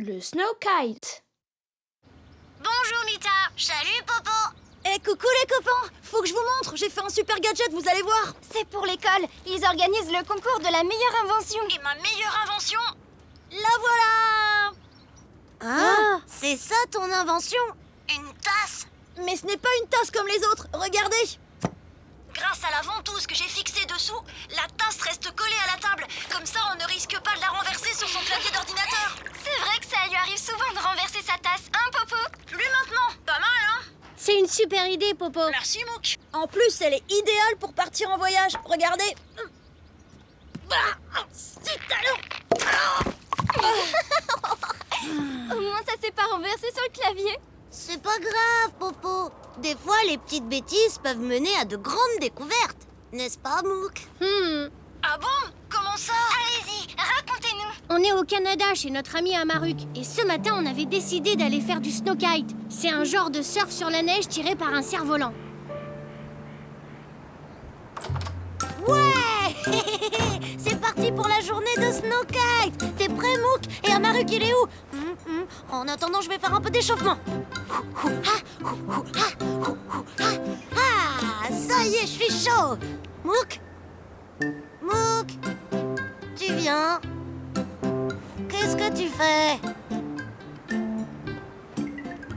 le Snow Kite. Bonjour Mita. Salut Popo. Eh, coucou les copains! Faut que je vous montre, j'ai fait un super gadget, vous allez voir! C'est pour l'école, ils organisent le concours de la meilleure invention. Et ma meilleure invention? La voilà! Ah, c'est ça ton invention? Une tasse? Mais ce n'est pas une tasse comme les autres, regardez! Grâce à la ventouse que j'ai fixée dessous, la tasse reste collée à la table. Comme ça, on ne risque pas de la renverser sur son clavier d'ordinateur. C'est vrai que ça lui arrive souvent de renverser sa tasse, hein Popo? Lui maintenant, pas mal hein? C'est une super idée, Popo. Merci Mouk. En plus, elle est idéale pour partir en voyage, regardez! C'est Au moins ça s'est pas renversé sur le clavier. C'est pas grave Popo. Des fois, les petites bêtises peuvent mener à de grandes découvertes. N'est-ce pas Mouk? Ah bon? Comment ça? Allez-y, racontez-nous. On est au Canada chez notre ami Amaruk. Et ce matin, on avait décidé d'aller faire du snow kite. C'est un genre de surf sur la neige tiré par un cerf-volant. Ouais. C'est parti pour la journée de Snow Kite. T'es prêt Mouk? Et Amaruk il est où? En attendant, je vais faire un peu d'échauffement. Ah, ça y est, je suis chaud. Mouk? Mouk? Tu viens? Qu'est-ce que tu fais?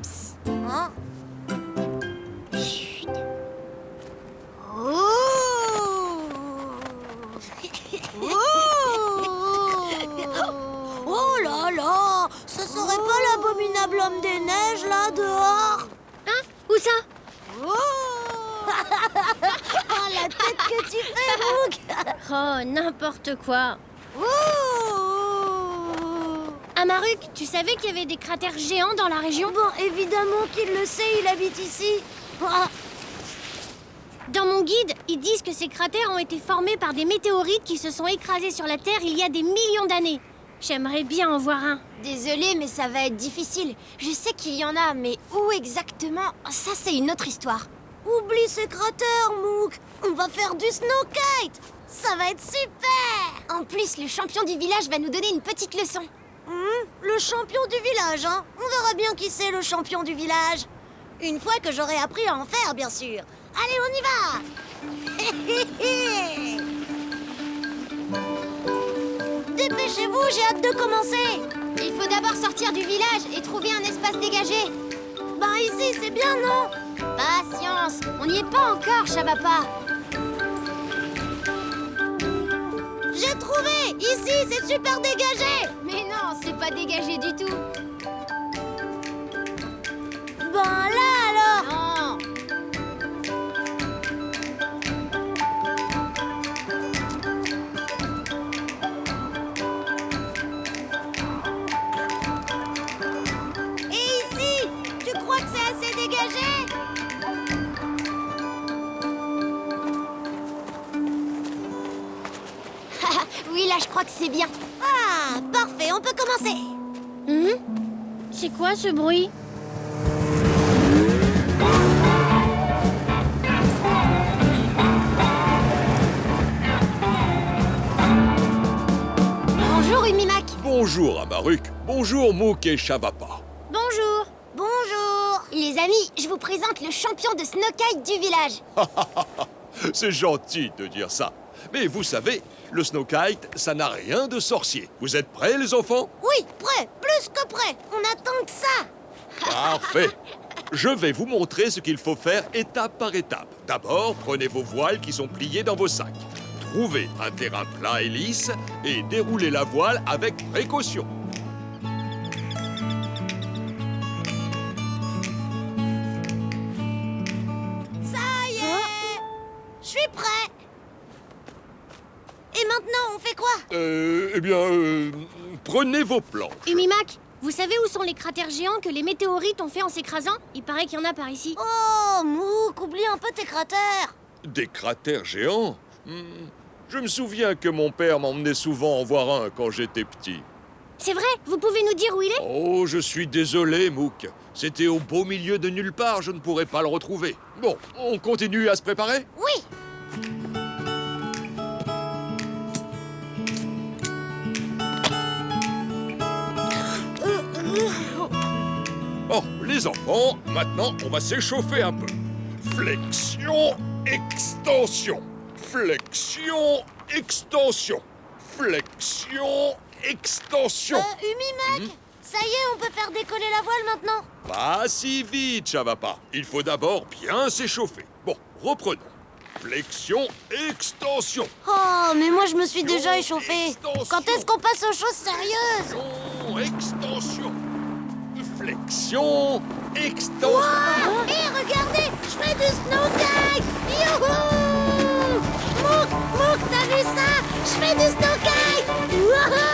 Psst, hein? Chut. Oh là là! Ce serait pas l'abominable homme des neiges là dehors? Hein? Où ça? Oh, la tête que tu fais, Mouk! Oh, n'importe quoi. Oh. Amaruk, tu savais qu'il y avait des cratères géants dans la région? Bon, évidemment qu'il le sait, il habite ici. Ah, Dans mon guide, ils disent que ces cratères ont été formés par des météorites qui se sont écrasés sur la Terre il y a des millions d'années. J'aimerais bien en voir un. Désolée, mais ça va être difficile. Je sais qu'il y en a, mais où exactement? Ça, c'est une autre histoire. Oublie ces cratères, Mouk. On va faire du snow kite. Ça va être super. En plus, le champion du village va nous donner une petite leçon. Le champion du village, hein? On verra bien qui c'est le champion du village. Une fois que j'aurai appris à en faire, bien sûr. Allez, on y va. Dépêchez-vous, j'ai hâte de commencer. Il faut d'abord sortir du village et trouver un espace dégagé. Ben ici, c'est bien, non? Patience, on n'y est pas encore, Shabapa. J'ai trouvé. Ici, c'est super dégagé. Mais non, c'est pas dégagé du tout. Ben là, alors. Non. Et ici, tu crois que c'est assez dégagé? Oui, là, je crois que c'est bien. Ah, parfait, on peut commencer. C'est quoi ce bruit? Bonjour, Umimak. Bonjour Amaruk, bonjour Mouk et Shabapa. Bonjour. Bonjour. Les amis, je vous présente le champion de snow kite du village. C'est gentil de dire ça. Mais vous savez, le snow kite, ça n'a rien de sorcier. Vous êtes prêts les enfants? Oui, prêt, plus que prêt. On attend que ça. Parfait. Je vais vous montrer ce qu'il faut faire étape par étape. D'abord, prenez vos voiles qui sont pliées dans vos sacs. Trouvez un terrain plat et lisse et déroulez la voile avec précaution. Ça y est. Je suis prêt. Et maintenant, on fait quoi? Prenez vos planches. Umimak, vous savez où sont les cratères géants que les météorites ont fait en s'écrasant? Il paraît qu'il y en a par ici. Oh, Mouk, oublie un peu tes cratères. Des cratères géants? Je me souviens que mon père m'emmenait souvent en voir un quand j'étais petit. C'est vrai? Vous pouvez nous dire où il est? Oh, je suis désolé, Mouk. C'était au beau milieu de nulle part, je ne pourrais pas le retrouver. Bon, on continue à se préparer? Oui. Oh, les enfants, maintenant, on va s'échauffer un peu. Flexion, extension. Flexion, extension. Flexion, extension. Umi, mec, ça y est, on peut faire décoller la voile maintenant. Pas si vite, ça va pas. Il faut d'abord bien s'échauffer. Bon, reprenons. Flexion, extension. Oh, mais moi je me suis déjà échauffée. Extension. Quand est-ce qu'on passe aux choses sérieuses? Extension. Flexion, extension. Wow! Hé, regardez, je fais du snow kite. Youhou! Mouk, t'as vu ça? Je fais du snow kite. Wouhou!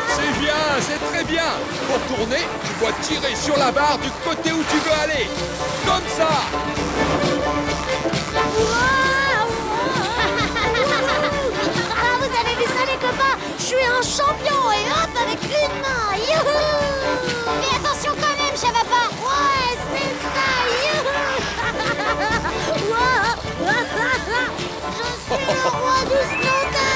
C'est bien, c'est très bien. Pour tourner, tu dois tirer sur la barre du côté où tu veux aller. Comme ça. Ah, vous avez vu ça les copains? Je suis un champion et hop avec une main. Youhou! Mais attention quand même, ça va pas. Ouais, c'est ça. Youhou! Wow! Je suis le roi du snooker.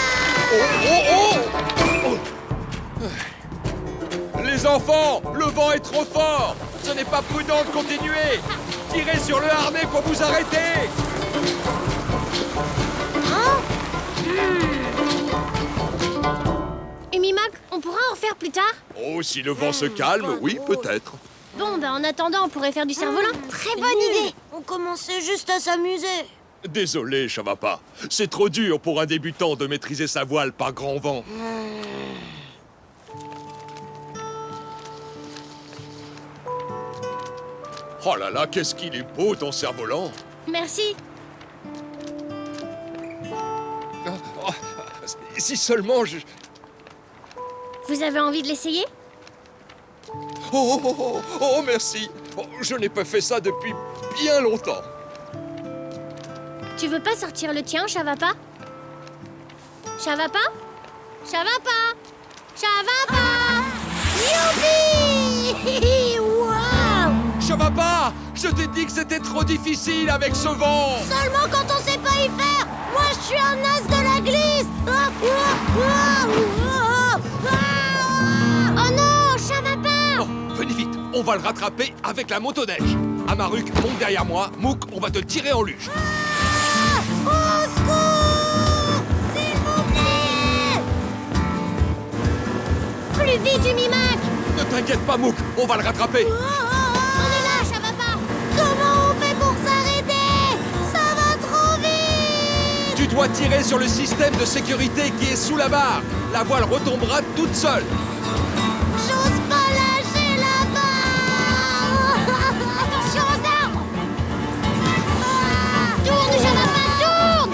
Les enfants, le vent est trop fort. Ce n'est pas prudent de continuer. Tirez sur le harnais pour vous arrêter. Umimac, on pourra en refaire plus tard? Oh, si le vent se calme, oui, peut-être. Bon, en attendant, on pourrait faire du cerf-volant. Très bonne idée. On commençait juste à s'amuser. Désolé, Chavapa. C'est trop dur pour un débutant de maîtriser sa voile par grand vent. Oh là là, qu'est-ce qu'il est beau ton cerf-volant. Merci. Oh, si seulement je... Vous avez envie de l'essayer? Oh, merci. Oh, je n'ai pas fait ça depuis bien longtemps. Tu veux pas sortir le tien, Chavapa? Chavapa? Chavapa? Chavapa? Youpi! Wow! Chavapa, je t'ai dit que c'était trop difficile avec ce vent. Seulement quand on sait pas y faire. Moi, je suis un as de la glisse. Oh non, Chavapa! Oh, venez vite, on va le rattraper avec la motoneige. Amaruk, monte derrière moi. Mouk, on va te tirer en luge. Au secours! S'il vous plaît! Plus vite, Umimac! Ne t'inquiète pas, Mouk, on va le rattraper. On est là, Chavapa! Comment on fait pour s'arrêter? Ça va trop vite! Tu dois tirer sur le système de sécurité qui est sous la barre. La voile retombera toute seule. J'ose pas lâcher la barre! Attention aux arbres! Tourne, Chavapa, tourne!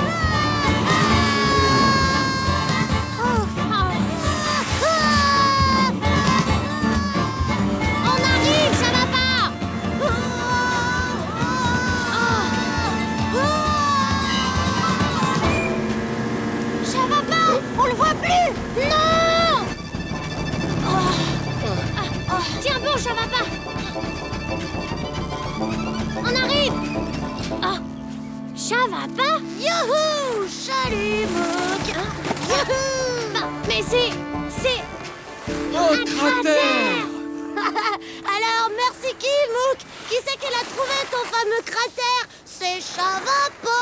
On arrive, Chavapa! Chavapa, on le voit plus! Non! Tiens bon, Chavapa! On arrive! Ah! Chavapa? Youhou! Salut, Mouk! Youhou! Mais c'est Un cratère. Alors, merci qui, Mouk? Qui c'est qui a trouvé ton fameux cratère? C'est Chavapa!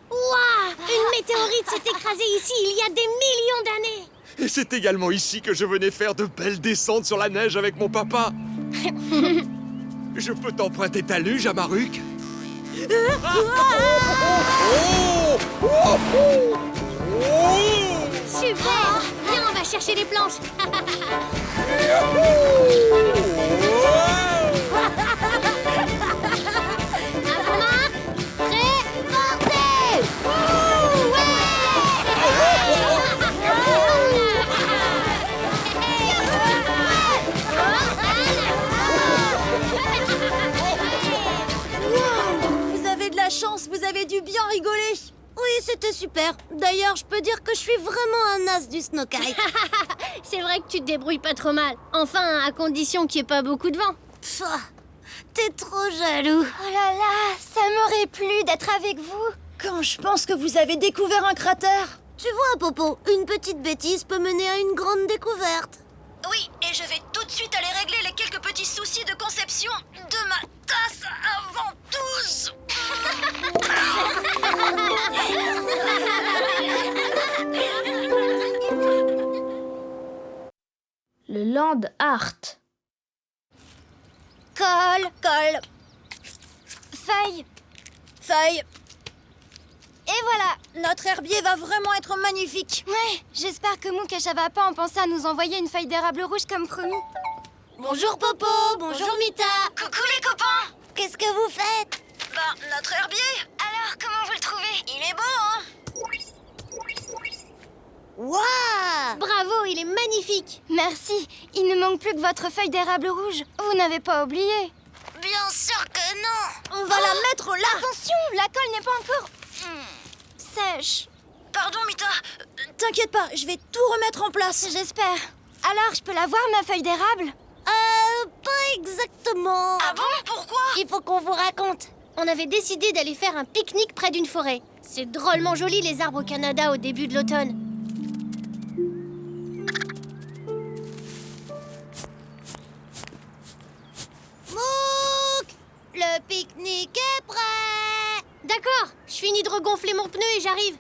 Ouah! Une météorite s'est écrasée ici il y a des millions d'années! Et c'est également ici que je venais faire de belles descentes sur la neige avec mon papa. Je peux t'emprunter ta luge, Amaruk? Super! Viens, on va chercher les planches! Marc, prêt, partez! Vous avez de la chance, vous avez dû bien rigoler. Oui, c'était super. D'ailleurs, je peux dire que je suis vraiment un as du snowkite. C'est vrai que tu te débrouilles pas trop mal. Enfin, à condition qu'il n'y ait pas beaucoup de vent. Pfff, t'es trop jaloux. Oh là là, ça m'aurait plu d'être avec vous. Quand je pense que vous avez découvert un cratère. Tu vois, Popo, une petite bêtise peut mener à une grande découverte. Oui, et je vais tout de de suite aller régler les quelques petits soucis de conception de ma tasse à ventouse. Le land art. Colle. Feuille. Et voilà. Notre herbier va vraiment être magnifique. Ouais, j'espère que Mouk et Chavapa ont pensé à nous envoyer une feuille d'érable rouge comme promis. Bonjour Popo, bonjour Mita. Coucou les copains! Qu'est-ce que vous faites? Notre herbier, Alors, comment vous le trouvez? il est beau, hein? Waouh! Bravo, il est magnifique. Merci. Il ne manque plus que votre feuille d'érable rouge. Vous n'avez pas oublié. Bien sûr que non! On va la mettre là! Attention, la colle n'est pas encore sèche. Pardon Mita, T'inquiète pas, je vais tout remettre en place. J'espère. Alors, je peux la voir, ma feuille d'érable? Pas exactement. ah bon? Pourquoi? Il faut qu'on vous raconte. On avait décidé d'aller faire un pique-nique près d'une forêt. C'est drôlement joli les arbres au Canada au début de l'automne. Mouk! Le pique-nique est prêt! D'accord, je finis de regonfler mon pneu et j'arrive.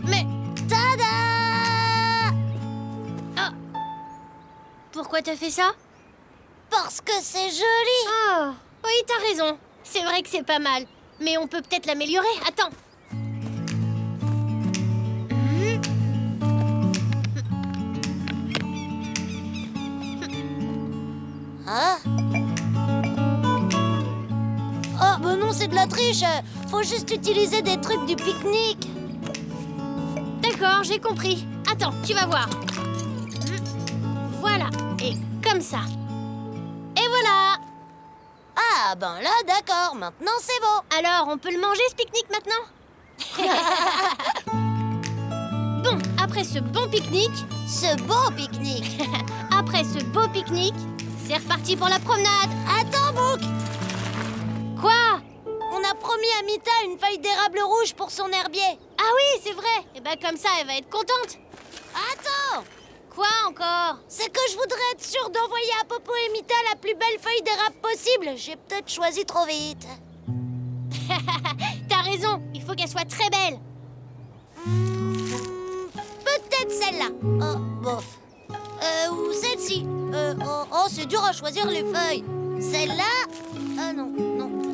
Mais Tada! pourquoi t'as fait ça? Parce que c'est joli! Oh, oui, t'as raison. C'est vrai que c'est pas mal. Mais on peut peut-être l'améliorer. Attends. Hein? Oh, bah non, c'est de la triche! Faut juste utiliser des trucs du pique-nique! D'accord, j'ai compris. Attends, tu vas voir. Voilà, et comme ça. Et voilà. Ah, ben là, d'accord, maintenant c'est beau! Alors, on peut le manger ce pique-nique maintenant? Bon, après ce bon pique-nique, Ce beau pique-nique! après ce beau pique-nique, c'est reparti pour la promenade. Attends, Mouk! Quoi? On a promis à Mita une feuille d'érable rouge pour son herbier! Ah oui, c'est vrai. Et ben comme ça, elle va être contente. Attends! Quoi encore? C'est que je voudrais être sûre d'envoyer à Popo et Mita la plus belle feuille d'érable possible! J'ai peut-être choisi trop vite! T'as raison, il faut qu'elle soit très belle. Peut-être celle-là! Oh, bof! Ou celle-ci! Oh, c'est dur à choisir les feuilles! Celle-là? Non.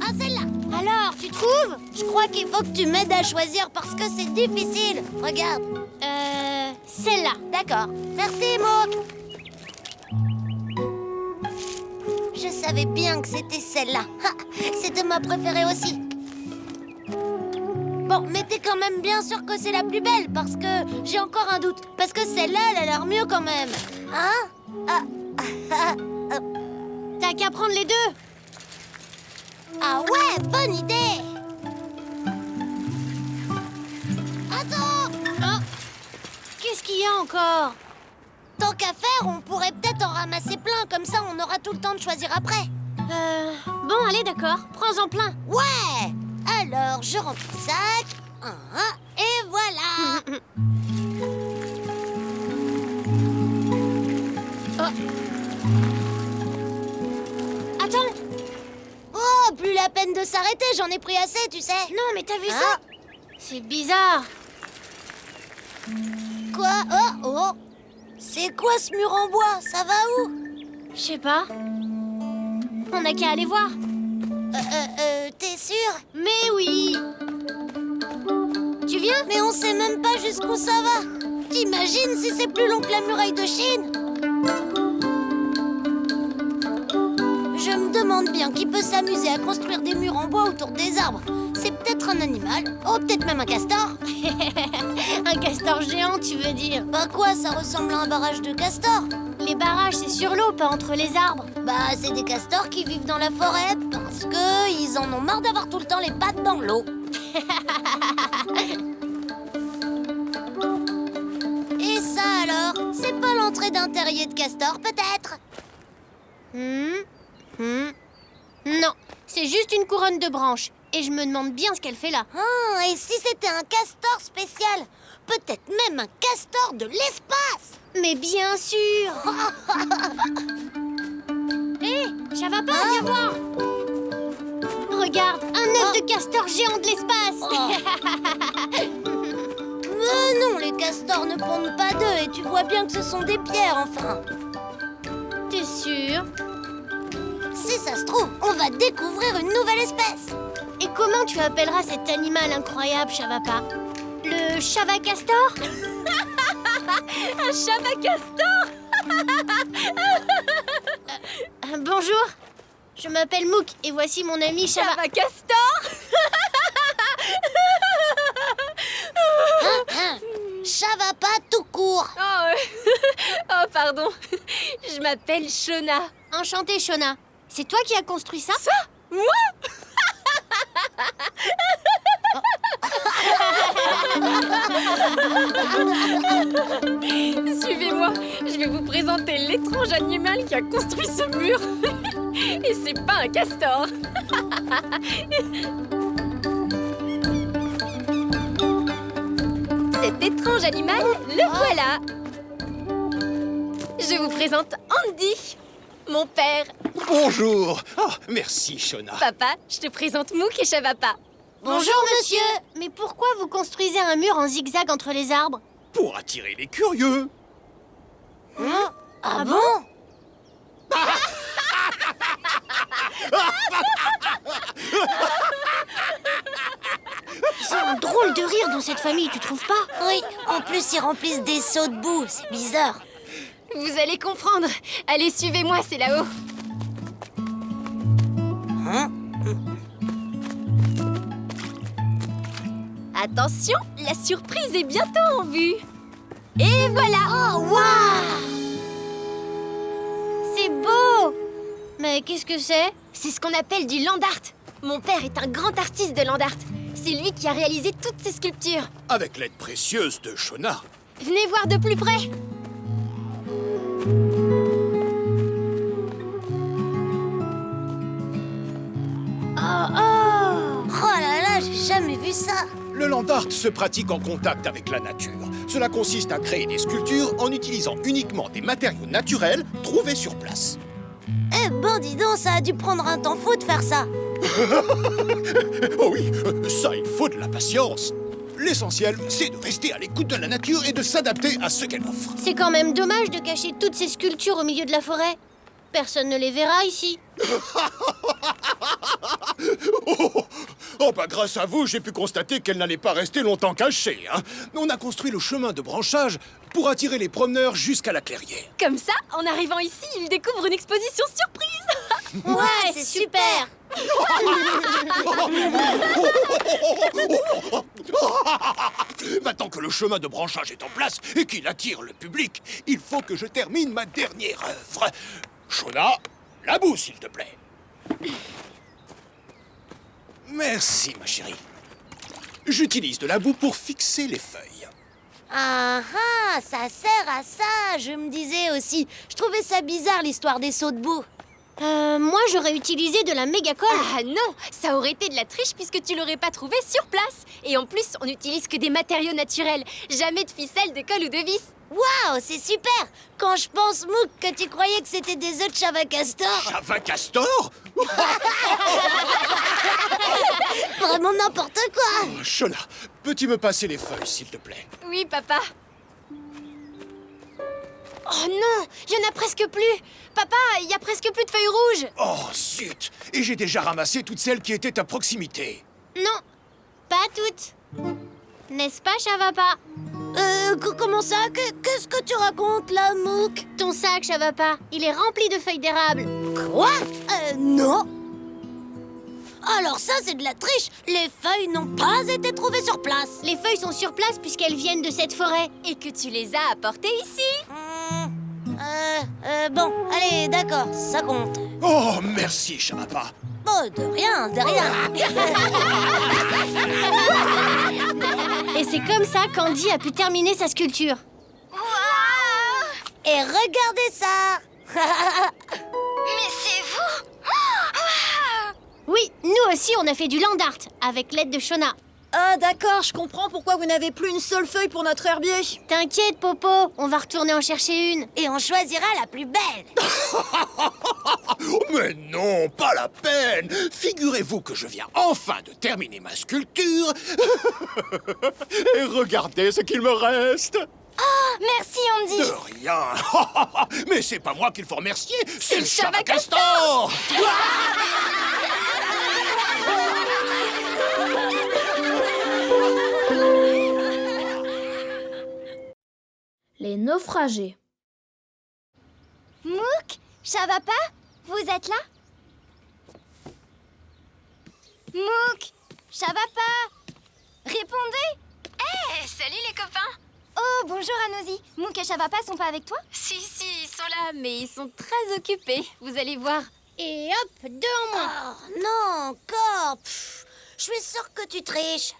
Ah, celle-là! Alors, tu trouves? Je crois qu'il faut que tu m'aides à choisir parce que c'est difficile! Regarde! Celle-là. D'accord. Merci, Mouk! Je savais bien que c'était celle-là. Ha, c'était ma préférée aussi. Bon, mais t'es quand même bien sûr que c'est la plus belle parce que j'ai encore un doute. Parce que celle-là, elle a l'air mieux quand même. Hein? T'as qu'à prendre les deux. Ah ouais, bonne idée! Attends! Oh. Qu'est-ce qu'il y a encore? Tant qu'à faire, on pourrait peut-être en ramasser plein, comme ça on aura tout le temps de choisir après. Bon, allez, d'accord. Prends-en plein. Ouais! Alors, je remplis le sac. Et voilà! Attends. Oh, plus la peine de s'arrêter, j'en ai pris assez, tu sais. Non, mais t'as vu Hein? ça? C'est bizarre. Quoi? Oh! C'est quoi ce mur en bois? Ça va où? Je sais pas. On n'a qu'à aller voir. T'es sûr? Mais oui. Tu viens? Mais on sait même pas jusqu'où ça va. T'imagines si c'est plus long que la muraille de Chine? Je me demande bien qui peut s'amuser à construire des murs en bois autour des arbres. C'est peut-être un animal, oh peut-être même un castor. Un castor géant, tu veux dire? Bah quoi, ça ressemble à un barrage de castors. Les barrages, c'est sur l'eau, pas entre les arbres. Bah c'est des castors qui vivent dans la forêt parce que ils en ont marre d'avoir tout le temps les pattes dans l'eau. Et ça alors, c'est pas l'entrée d'un terrier de castor peut-être? Non, c'est juste une couronne de branches. Et je me demande bien ce qu'elle fait là. Ah, et si c'était un castor spécial? peut-être même un castor de l'espace. Mais bien sûr. Hé, Chavapa, viens voir. Regarde, un œuf de castor géant de l'espace. Mais non, les castors ne pondent pas d'œufs et tu vois bien que ce sont des pierres, enfin. T'es sûr? Si ça se trouve, on va découvrir une nouvelle espèce. Et comment tu appelleras cet animal incroyable, Chavapa? Le Chavacastor? Un Chavacastor. Bonjour, je m'appelle Mouk et voici mon ami Chavacastor. Chavapa tout court. Oh, pardon. Je m'appelle Shona. Enchantée, Shona. C'est toi qui as construit ça? Ça? Moi? Suivez-moi, je vais vous présenter l'étrange animal qui a construit ce mur. Et c'est pas un castor. Cet étrange animal, le voilà. Je vous présente Andy, mon père. Bonjour. Merci, Shona. Papa, je te présente Mouk et Chavapa. Bonjour, monsieur. Mais pourquoi vous construisez un mur en zigzag entre les arbres? Pour attirer les curieux. Ah bon? C'est un drôle de rire dans cette famille, tu trouves pas? Oui, en plus ils remplissent des seaux de boue, c'est bizarre. Vous allez comprendre. Allez, suivez-moi, c'est là-haut. Attention, la surprise est bientôt en vue. Et voilà. Oh, waouh! C'est beau! Mais qu'est-ce que c'est? C'est ce qu'on appelle du land art. Mon père est un grand artiste de land art. C'est lui qui a réalisé toutes ces sculptures. Avec l'aide précieuse de Shona. Venez voir de plus près. Oh là là, j'ai jamais vu ça. Le land art se pratique en contact avec la nature. Cela consiste à créer des sculptures en utilisant uniquement des matériaux naturels trouvés sur place. Eh ben dis donc, ça a dû prendre un temps fou de faire ça. Oh oui, ça, il faut de la patience. L'essentiel, c'est de rester à l'écoute de la nature et de s'adapter à ce qu'elle offre. C'est quand même dommage de cacher toutes ces sculptures au milieu de la forêt. Personne ne les verra ici. Bah grâce à vous, j'ai pu constater qu'elle n'allait pas rester longtemps cachée. On a construit le chemin de branchage pour attirer les promeneurs jusqu'à la clairière. Comme ça, en arrivant ici, il découvre une exposition surprise. Ouais, c'est super. Maintenant que le chemin de branchage est en place et qu'il attire le public, il faut que je termine ma dernière œuvre. Shona, la boue, s'il te plaît. Merci, ma chérie. J'utilise de la boue pour fixer les feuilles. Ah ah, ça sert à ça, je me disais aussi. Je trouvais ça bizarre l'histoire des seaux de boue. Moi, j'aurais utilisé de la méga-colle. Ah non, ça aurait été de la triche puisque tu l'aurais pas trouvé sur place. Et en plus, on n'utilise que des matériaux naturels. Jamais de ficelle, de colle ou de vis. Waouh, c'est super. Quand je pense, Mouk, que tu croyais que c'était des œufs de Chavacastor. Chavacastor? Vraiment n'importe quoi. Shona, peux-tu me passer les feuilles, s'il te plaît? Oui, papa. Oh non, il y en a presque plus. Papa, il y a presque plus de feuilles rouges. Oh, zut! Et j'ai déjà ramassé toutes celles qui étaient à proximité. Non, pas toutes. N'est-ce pas, Chavapa? Comment ça? Qu'est-ce que tu racontes là, Mouk? Ton sac, Chavapa, il est rempli de feuilles d'érable. Quoi? Non. Alors ça, c'est de la triche. Les feuilles n'ont pas été trouvées sur place. Les feuilles sont sur place puisqu'elles viennent de cette forêt. Et que tu les as apportées ici. Bon, allez, d'accord, ça compte. Oh, merci, Chavapa. Oh, de rien, de rien. Et c'est comme ça qu'Andy a pu terminer sa sculpture. Et regardez ça. Mais c'est vous. Oui, nous aussi on a fait du land art avec l'aide de Shona. Ah d'accord, je comprends pourquoi vous n'avez plus une seule feuille pour notre herbier. T'inquiète, Popo, on va retourner en chercher une. Et on choisira la plus belle. Mais non, pas la peine. Figurez-vous que je viens enfin de terminer ma sculpture. Et regardez ce qu'il me reste. Merci, Andy. De rien. Mais c'est pas moi qu'il faut remercier, c'est le Chavacastor. Les naufragés. Mouk, Chavapa, vous êtes là? Mouk, Chavapa, répondez. Salut les copains! Oh, bonjour Anosy. Mouk et Chavapa sont pas avec toi? Si, ils sont là, mais ils sont très occupés. Vous allez voir. Et hop, 2 en moins. Oh, non, encore. Pff, je suis sûre que tu triches.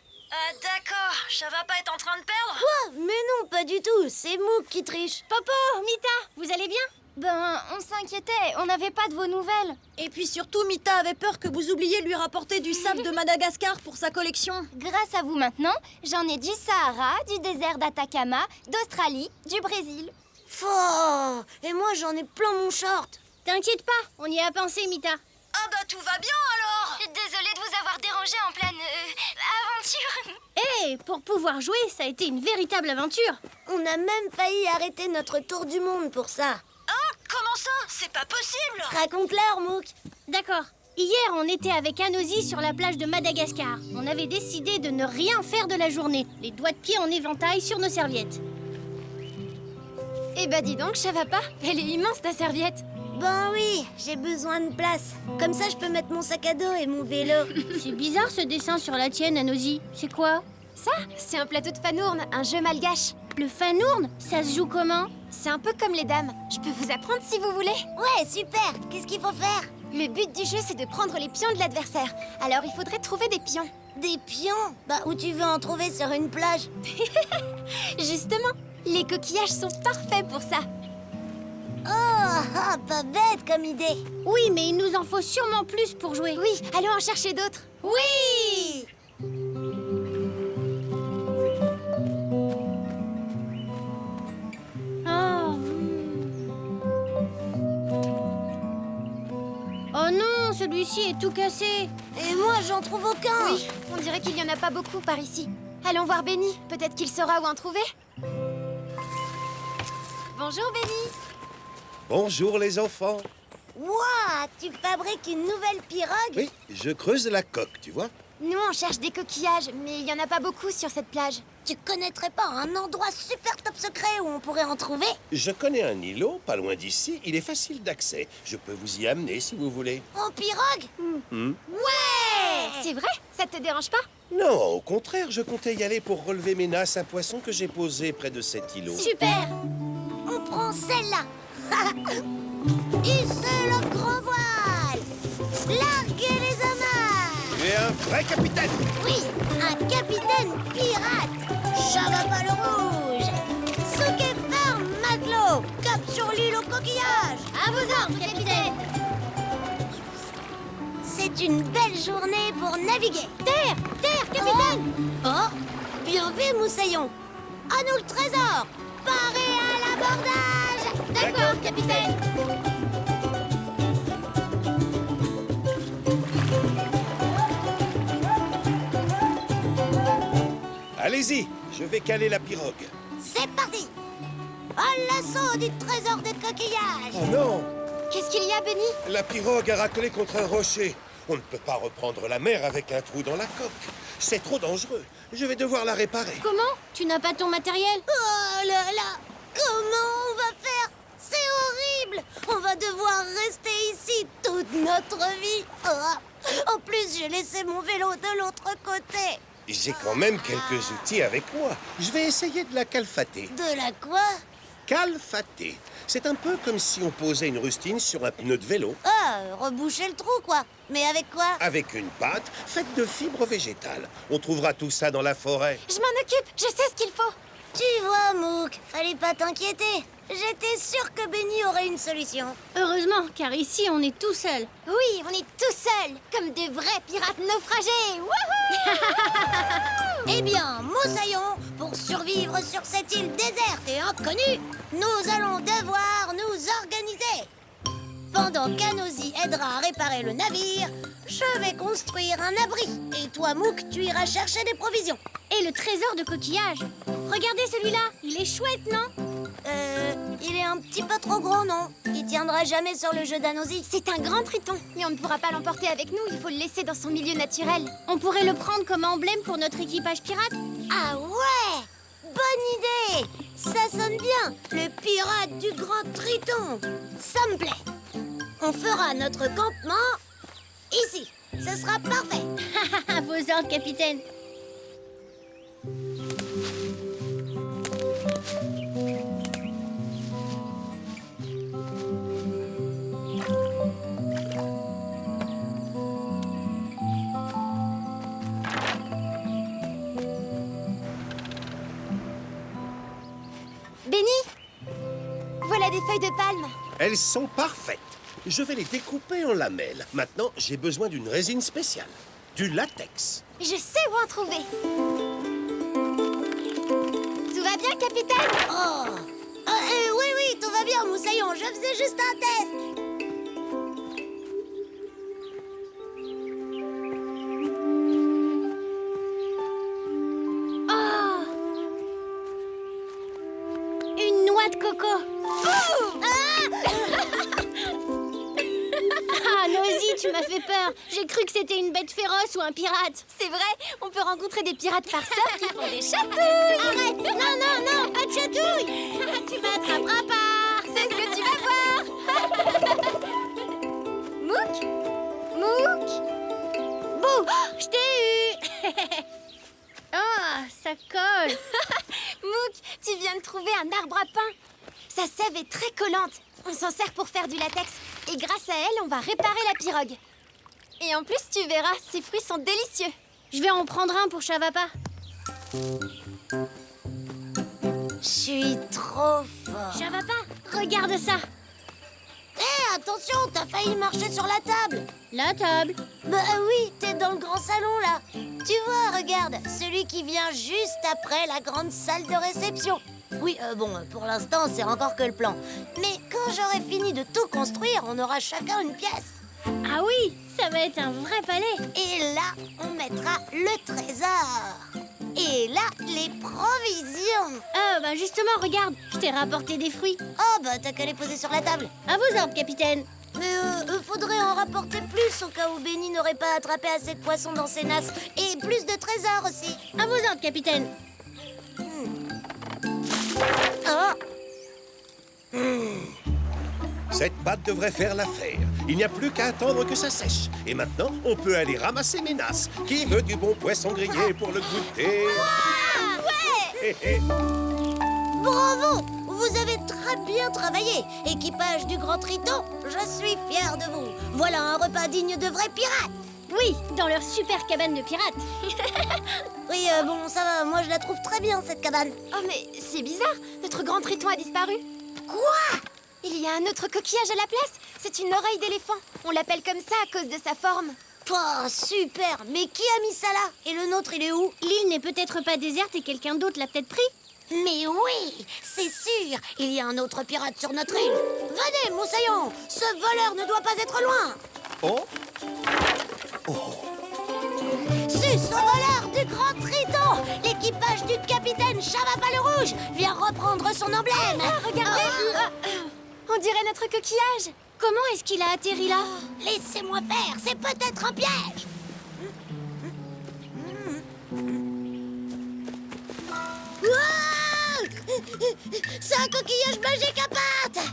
D'accord, Chavapa est en train de perdre. Quoi? Mais non, pas du tout. C'est Mouk qui triche. Popo, Mita, vous allez bien? Ben, on s'inquiétait. On n'avait pas de vos nouvelles. Et puis surtout, Mita avait peur que vous oubliez de lui rapporter du sable de Madagascar pour sa collection. Grâce à vous maintenant, j'en ai du Sahara, du désert d'Atacama, d'Australie, du Brésil. Faux. Et moi, j'en ai plein mon short. T'inquiète pas, on y a pensé, Mita. Ah bah tout va bien alors. Désolée de vous avoir dérangé en pleine aventure. Hé, pour pouvoir jouer, ça a été une véritable aventure. On a même failli arrêter notre tour du monde pour ça. Comment ça? C'est pas possible. Raconte-leur, Mouk. D'accord. Hier, on était avec Anosy sur la plage de Madagascar. On avait décidé de ne rien faire de la journée, les doigts de pied en éventail sur nos serviettes. Eh bah dis donc, Chavapa, elle est immense ta serviette. Ben oui, j'ai besoin de place. Comme ça, je peux mettre mon sac à dos et mon vélo. C'est bizarre ce dessin sur la tienne, Anosy. C'est quoi? Ça, c'est un plateau de fanourne, un jeu malgache. Le fanourne? Ça se joue comment? C'est un peu comme les dames. Je peux vous apprendre si vous voulez. Ouais, super. Qu'est-ce qu'il faut faire? Le but du jeu, c'est de prendre les pions de l'adversaire. Alors, il faudrait trouver des pions. Des pions? Bah, où tu veux en trouver sur une plage? Justement, les coquillages sont parfaits pour ça. Oh, pas bête comme idée. Oui, mais il nous en faut sûrement plus pour jouer. Oui, allons en chercher d'autres. Oui! Oh non, celui-ci est tout cassé. Et moi, j'en trouve aucun. Oui, on dirait qu'il n'y en a pas beaucoup par ici. Allons voir Benny, peut-être qu'il saura où en trouver. Bonjour Benny. Bonjour les enfants. Ouah, tu fabriques une nouvelle pirogue? Oui, je creuse la coque, tu vois. Nous, on cherche des coquillages, mais il n'y en a pas beaucoup sur cette plage. Tu connaîtrais pas un endroit super top secret où on pourrait en trouver? Je connais un îlot, pas loin d'ici. Il est facile d'accès. Je peux vous y amener si vous voulez. En pirogue? Ouais! C'est vrai? Ça te dérange pas? Non, au contraire, je comptais y aller pour relever mes nasses à poissons que j'ai posées près de cet îlot. Super. On prend celle-là. Hissez le gros voile. Larguez les amarres. Tu es un vrai capitaine. Oui, un capitaine pirate. Chavapa le rouge. Souquet ferme, matelot. Cap sur l'île au coquillage. À vos ordres, capitaine. C'est une belle journée pour naviguer. Terre, capitaine. Oh, bien vu, Moussaillon. À nous le trésor. Parez à l'abordage. D'accord, capitaine. Allez-y, je vais caler la pirogue. C'est parti. À l'assaut du trésor de coquillage. Oh non, Qu'est-ce qu'il y a, Benny? la pirogue a raclé contre un rocher. On ne peut pas reprendre la mer avec un trou dans la coque. C'est trop dangereux. Je vais devoir la réparer. Comment? Tu n'as pas ton matériel? Oh là là. Comment on va faire? C'est horrible. On va devoir rester ici toute notre vie. Oh. En plus, j'ai laissé mon vélo de l'autre côté. J'ai quand même quelques outils avec moi. Je vais essayer de la calfater. De la quoi? Calfater. C'est un peu comme si on posait une rustine sur un pneu de vélo. Ah, reboucher le trou, quoi. Mais avec quoi? Avec une pâte faite de fibres végétales. On trouvera tout ça dans la forêt. Je m'en occupe, je sais ce qu'il faut. Tu vois, Mouk, Mouk, fallait pas t'inquiéter. J'étais sûre que Benny aurait une solution. Heureusement, car ici, on est tout seul. Oui, on est tout seuls, comme de vrais pirates naufragés. Wouhou! Eh bien, Moussaillon, pour survivre sur cette île déserte et inconnue, nous allons devoir nous organiser. Pendant qu'Anosy aidera à réparer le navire, je vais construire un abri. Et toi, Mouk, tu iras chercher des provisions. Et le trésor de coquillages. Regardez celui-là, il est chouette, non? Il est un petit peu trop gros, non? Il tiendra jamais sur le jeu d'Anosy. C'est un grand triton, mais on ne pourra pas l'emporter avec nous, il faut le laisser dans son milieu naturel. On pourrait le prendre comme emblème pour notre équipage pirate. Ah ouais! Bonne idée! Ça sonne bien, le pirate du grand Triton. Ça me plaît. On fera notre campement ici. Ce sera parfait. À vos ordres, capitaine. Benny, voilà des feuilles de palme. Elles sont parfaites. Je vais les découper en lamelles. Maintenant, j'ai besoin d'une résine spéciale. Du latex. Je sais où en trouver. Tout va bien, capitaine? Oh! Oui, tout va bien, Moussaillon. Je faisais juste un test. Oh! Une noix de coco. Ah, Nosy, tu m'as fait peur. J'ai cru que c'était une bête féroce ou un pirate. C'est vrai, on peut rencontrer des pirates farceurs qui font des chatouilles. Arrête! Non, pas de chatouille. Tu m'attraperas pas. C'est ce que tu vas voir. Mouk? Mouk? Bouh! Je t'ai eu. Oh, ça colle. Mouk, tu viens de trouver un arbre à pain. Sa sève est très collante. On s'en sert pour faire du latex. Et grâce à elle, on va réparer la pirogue. Et en plus, tu verras, ces fruits sont délicieux. Je vais en prendre un pour Chavapa. Je suis trop fort. Chavapa, regarde ça. Hé, attention, t'as failli marcher sur la table. La table. Bah oui, t'es dans le grand salon, là. Tu vois, regarde, celui qui vient juste après la grande salle de réception. Oui, bon, pour l'instant, c'est encore que le plan. Mais quand j'aurai fini de tout construire, on aura chacun une pièce. Ah oui, ça va être un vrai palais. Et là, on mettra le trésor. Et là, les provisions. Ah, bah justement, regarde, je t'ai rapporté des fruits. Oh, bah t'as qu'à les poser sur la table. À vos ordres, capitaine. Mais faudrait en rapporter plus au cas où Benny n'aurait pas attrapé assez de poissons dans ses nasses. Et plus de trésors aussi. À vos ordres, capitaine. Oh. Cette pâte devrait faire l'affaire. Il n'y a plus qu'à attendre que ça sèche. Et maintenant, on peut aller ramasser mes nasses. Qui veut du bon poisson grillé pour le goûter? Ouais. Bravo! Vous avez très bien travaillé. Équipage du Grand Triton, je suis fière de vous. Voilà un repas digne de vrais pirates. Oui, dans leur super cabane de pirates. Oui, bon, ça va. Moi, je la trouve très bien, cette cabane. Oh, mais c'est bizarre, notre grand triton a disparu. Quoi? Il y a un autre coquillage à la place. C'est une oreille d'éléphant. On l'appelle comme ça à cause de sa forme. Oh, super. Mais qui a mis ça là? Et le nôtre, il est où? L'île n'est peut-être pas déserte et quelqu'un d'autre l'a peut-être pris. Mais oui, c'est sûr. Il y a un autre pirate sur notre île. Venez, Moussaillon. Ce voleur ne doit pas être loin. Oh. Sus au voleur du Grand Triton. L'équipage du capitaine Chavapa le Rouge vient reprendre son emblème. Regardez, on dirait notre coquillage. Comment est-ce qu'il a atterri là? Laissez-moi faire, c'est peut-être un piège. Ouah! C'est un coquillage magique à pattes.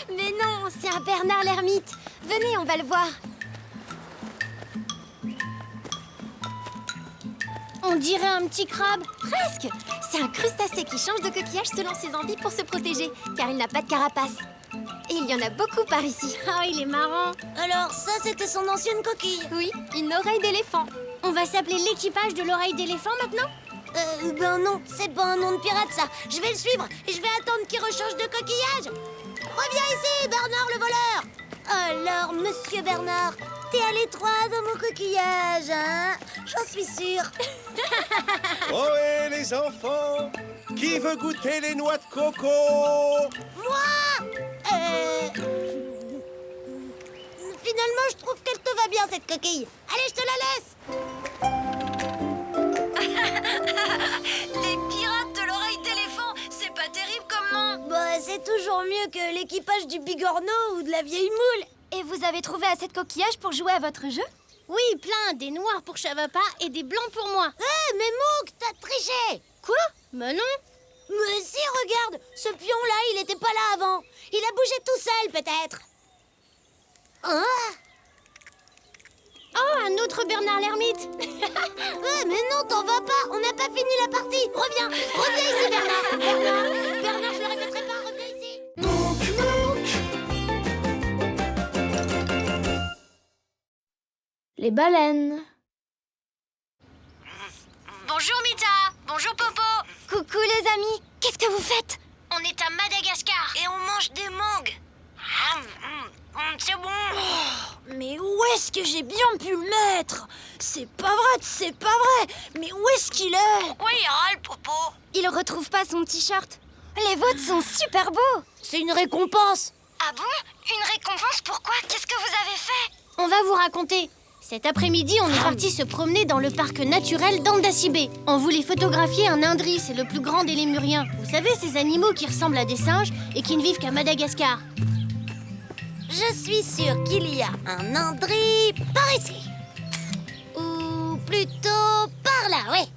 Mais non, c'est un Bernard l'ermite. Venez, on va le voir. On dirait un petit crabe. Presque. C'est un crustacé qui change de coquillage selon ses envies pour se protéger, car il n'a pas de carapace. Et il y en a beaucoup par ici. Ah, il est marrant. Alors ça, c'était son ancienne coquille. Oui, une oreille d'éléphant. On va s'appeler l'équipage de l'oreille d'éléphant maintenant? Ben non, c'est pas un nom de pirate ça. Je vais le suivre et je vais attendre qu'il rechange de coquillage. Reviens ici, Bernard le voleur. Alors, monsieur Bernard, t'es à l'étroit dans mon coquillage, hein? J'en suis sûre. Ohé, les enfants! Qui veut goûter les noix de coco? Moi Finalement, je trouve qu'elle te va bien, cette coquille. Allez, je te la laisse. Les pirates de l'oreille d'éléphant, c'est pas terrible comme nom. Bah, c'est toujours mieux que l'équipage du Bigorneau ou de la vieille moule. Et vous avez trouvé assez de coquillages pour jouer à votre jeu? Oui, plein, des noirs pour Chavapa et des blancs pour moi. Hé, mais Mouk, t'as triché. Quoi? Mais non. Mais si, regarde, ce pion-là, il était pas là avant. Il a bougé tout seul, peut-être. Hein? Oh, un autre Bernard l'ermite. Mais non, t'en vas pas. On n'a pas fini la partie. Reviens ici, Bernard. Bernard, je le répéterai pas. Reviens ici. Les baleines. Bonjour Mita. Bonjour Popo. Coucou les amis, qu'est-ce que vous faites? On est à Madagascar. Et on mange des mangues. C'est bon. Mais où est-ce que j'ai bien pu le mettre? C'est pas vrai. Mais où est-ce qu'il est? Pourquoi il râle, Popo? Il retrouve pas son t-shirt. Les vôtres sont super beaux. C'est une récompense. Ah bon? Une récompense? Pourquoi? Qu'est-ce que vous avez fait? On va vous raconter. Cet après-midi, on est parti se promener dans le parc naturel d'Andasibé. On voulait photographier un indri, c'est le plus grand des lémuriens. Vous savez, ces animaux qui ressemblent à des singes et qui ne vivent qu'à Madagascar. Je suis sûre qu'il y a un indri par ici. Ou plutôt par là, oui.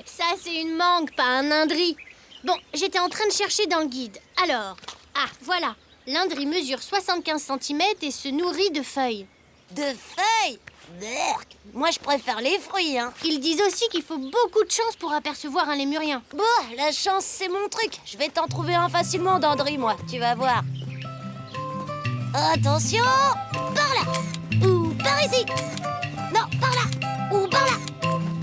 Ça, c'est une mangue, pas un indri. Bon, j'étais en train de chercher dans le guide. Alors, voilà. L'indri mesure 75 cm et se nourrit de feuilles. De feuilles? Berk. Moi, je préfère les fruits, hein. Ils disent aussi qu'il faut beaucoup de chance pour apercevoir un lémurien. Bon, la chance, c'est mon truc. Je vais t'en trouver un facilement d'Andri, moi. Tu vas voir. Attention. Par là. Ou par ici. Non, par là. Ou par là.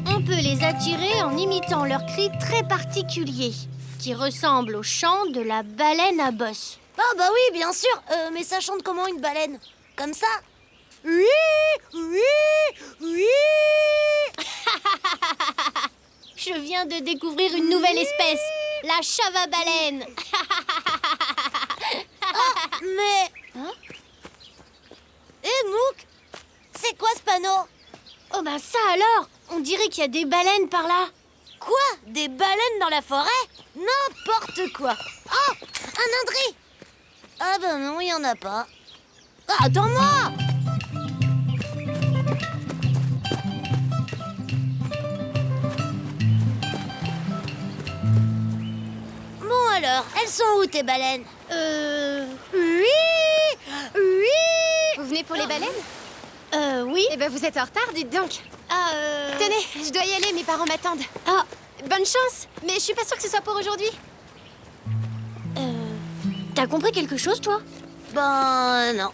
On peut les attirer en imitant leur cri très particulier, qui ressemble au chant de la baleine à bosse. Ah bah oui, bien sûr. Mais ça chante comment une baleine? Comme ça? Oui. Je viens de découvrir une nouvelle espèce, la chava-baleine. Mais... Mouk, c'est quoi ce panneau? Oh bah ça alors, on dirait qu'il y a des baleines par là. Quoi? Des baleines dans la forêt? N'importe quoi. Oh, un indri. Ah ben non, il y en a pas. Ah, attends-moi. Bon alors, elles sont où tes baleines? Oui. Vous venez pour les baleines? Oui. Eh ben vous êtes en retard, dites donc. Tenez, je dois y aller, mes parents m'attendent. Ah, Bonne chance, mais je suis pas sûre que ce soit pour aujourd'hui. t'as compris quelque chose, toi? Ben non.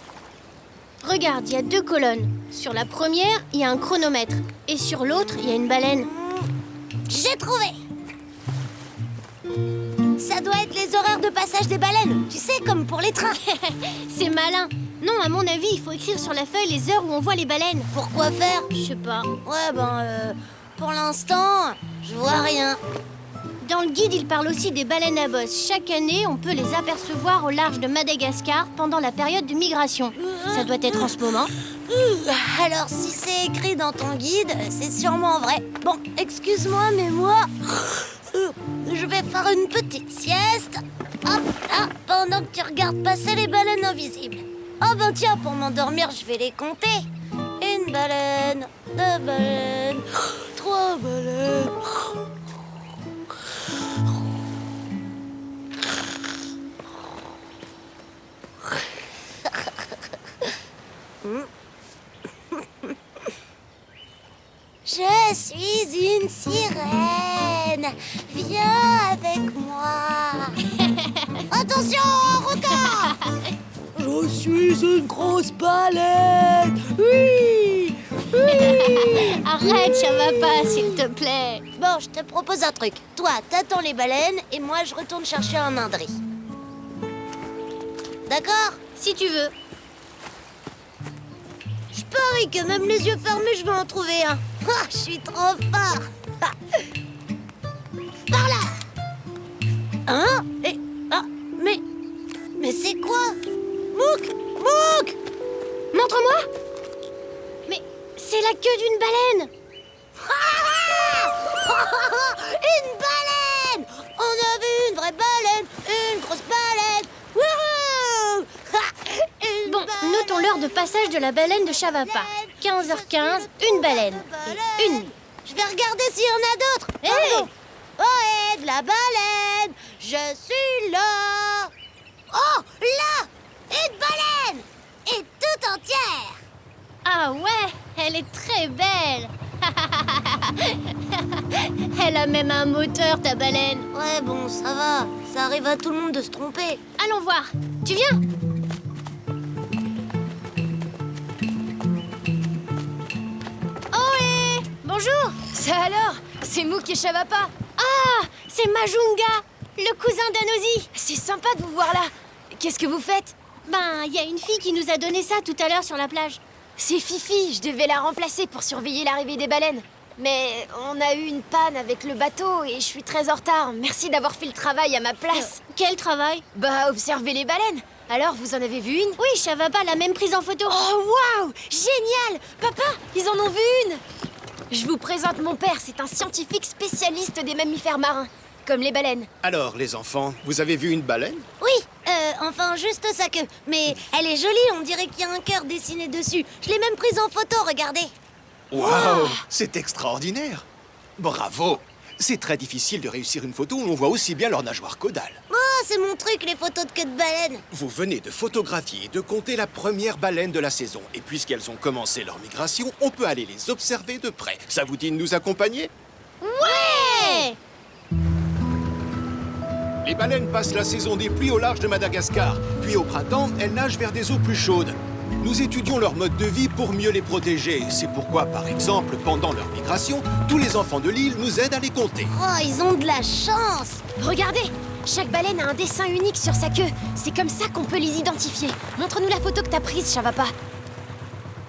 Regarde, il y a 2 colonnes. Sur la première, il y a un chronomètre. Et sur l'autre, il y a une baleine. J'ai trouvé. Ça doit être les horaires de passage des baleines. Tu sais, comme pour les trains. C'est malin. Non, à mon avis, il faut écrire sur la feuille les heures où on voit les baleines. Pourquoi faire? Je sais pas. Ouais, pour l'instant, je vois rien. Dans le guide, il parle aussi des baleines à bosse. Chaque année, on peut les apercevoir au large de Madagascar pendant la période de migration. Ça doit être en ce moment. Alors, si c'est écrit dans ton guide, c'est sûrement vrai. Bon, excuse-moi, mais moi, je vais faire une petite sieste. Hop, là, pendant que tu regardes passer les baleines invisibles. Oh ben tiens, pour m'endormir, je vais les compter. 1 baleine, 2 baleines, 3 baleines. Je suis une sirène. Viens avec moi. Attention, requin. Je suis une grosse baleine. Oui. Arrête, ça va pas, s'il te plaît. Bon, je te propose un truc. Toi, t'attends les baleines et moi, je retourne chercher un indri. D'accord? Si tu veux. Je parie que même les yeux fermés, je vais en trouver un. Ah, je suis trop fort. Ah. Par là. Hein? Et... Ah, mais c'est quoi? Mouk! Mouk! Montre-moi. Mais c'est la queue d'une baleine. Une baleine! On a vu une vraie baleine, une grosse baleine. Wouhou! Une Bon, baleine, notons l'heure de passage de la baleine de Chavapa. 15h15, une baleine. Et une nuit. Je vais regarder s'il y en a d'autres. Hé! Pardon. Ohé, de la baleine! Je suis là! Oh, là! Une baleine! Et tout entière! Ah ouais, elle est très belle. Elle a même un moteur, ta baleine. Ouais, bon, ça va. Ça arrive à tout le monde de se tromper. Allons voir. Tu viens? Ohé! Bonjour. Ça alors? C'est Mouk et Chavapa. Ah, c'est Majunga, le cousin d'Anosi. C'est sympa de vous voir là. Qu'est-ce que vous faites? Ben, il y a une fille qui nous a donné ça tout à l'heure sur la plage. C'est Fifi, je devais la remplacer pour surveiller l'arrivée des baleines. Mais on a eu une panne avec le bateau et je suis très en retard. Merci d'avoir fait le travail à ma place. Quel travail? Bah, observer les baleines. Alors, vous en avez vu une? Oui, Chavapa l'a même prise en photo. Oh, waouh! Génial! Papa, ils en ont vu une! Je vous présente mon père, c'est un scientifique spécialiste des mammifères marins, comme les baleines. Alors, les enfants, vous avez vu une baleine? Oui, enfin, juste sa queue. Mais elle est jolie, on dirait qu'il y a un cœur dessiné dessus. Je l'ai même prise en photo, regardez. Waouh! C'est extraordinaire! Bravo! C'est très difficile de réussir une photo où on voit aussi bien leur nageoire caudale. Oh, c'est mon truc, les photos de queue de baleine. Vous venez de photographier et de compter la première baleine de la saison. Et puisqu'elles ont commencé leur migration, on peut aller les observer de près. Ça vous dit de nous accompagner? Ouais! Les baleines passent la saison des pluies au large de Madagascar. Puis au printemps, elles nagent vers des eaux plus chaudes. Nous étudions leur mode de vie pour mieux les protéger. C'est pourquoi, par exemple, pendant leur migration, tous les enfants de l'île nous aident à les compter. Oh, ils ont de la chance. Regardez! Chaque baleine a un dessin unique sur sa queue. C'est comme ça qu'on peut les identifier. Montre-nous la photo que t'as prise, Chavapa.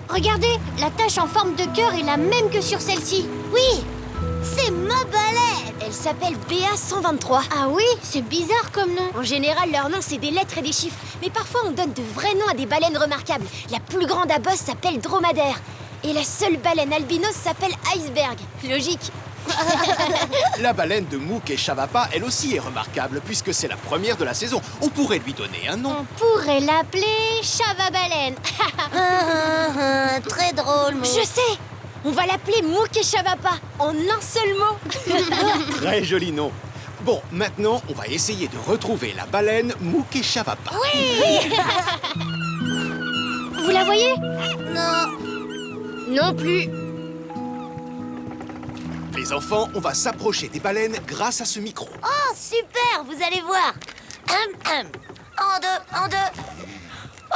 Regardez, la tache en forme de cœur est la même que sur celle-ci. Oui, c'est ma baleine. Elle s'appelle BA123. Ah oui, c'est bizarre comme nom. En général, leur nom, c'est des lettres et des chiffres. Mais parfois, on donne de vrais noms à des baleines remarquables. La plus grande à bosse s'appelle Dromadaire. Et la seule baleine albinos s'appelle Iceberg. Logique. La baleine de Mouk et Chavapa, elle aussi est remarquable, puisque c'est la première de la saison. On pourrait lui donner un nom. On pourrait l'appeler Chavabaleine. Très drôle, Mouk. Je sais! On va l'appeler Mouk et Chavapa, en un seul mot. Très joli nom. Bon, maintenant, on va essayer de retrouver la baleine Mouk et Chavapa. Vous la voyez? Non. Non plus. Les enfants, on va s'approcher des baleines grâce à ce micro. Oh, super, vous allez voir. En deux. Oh,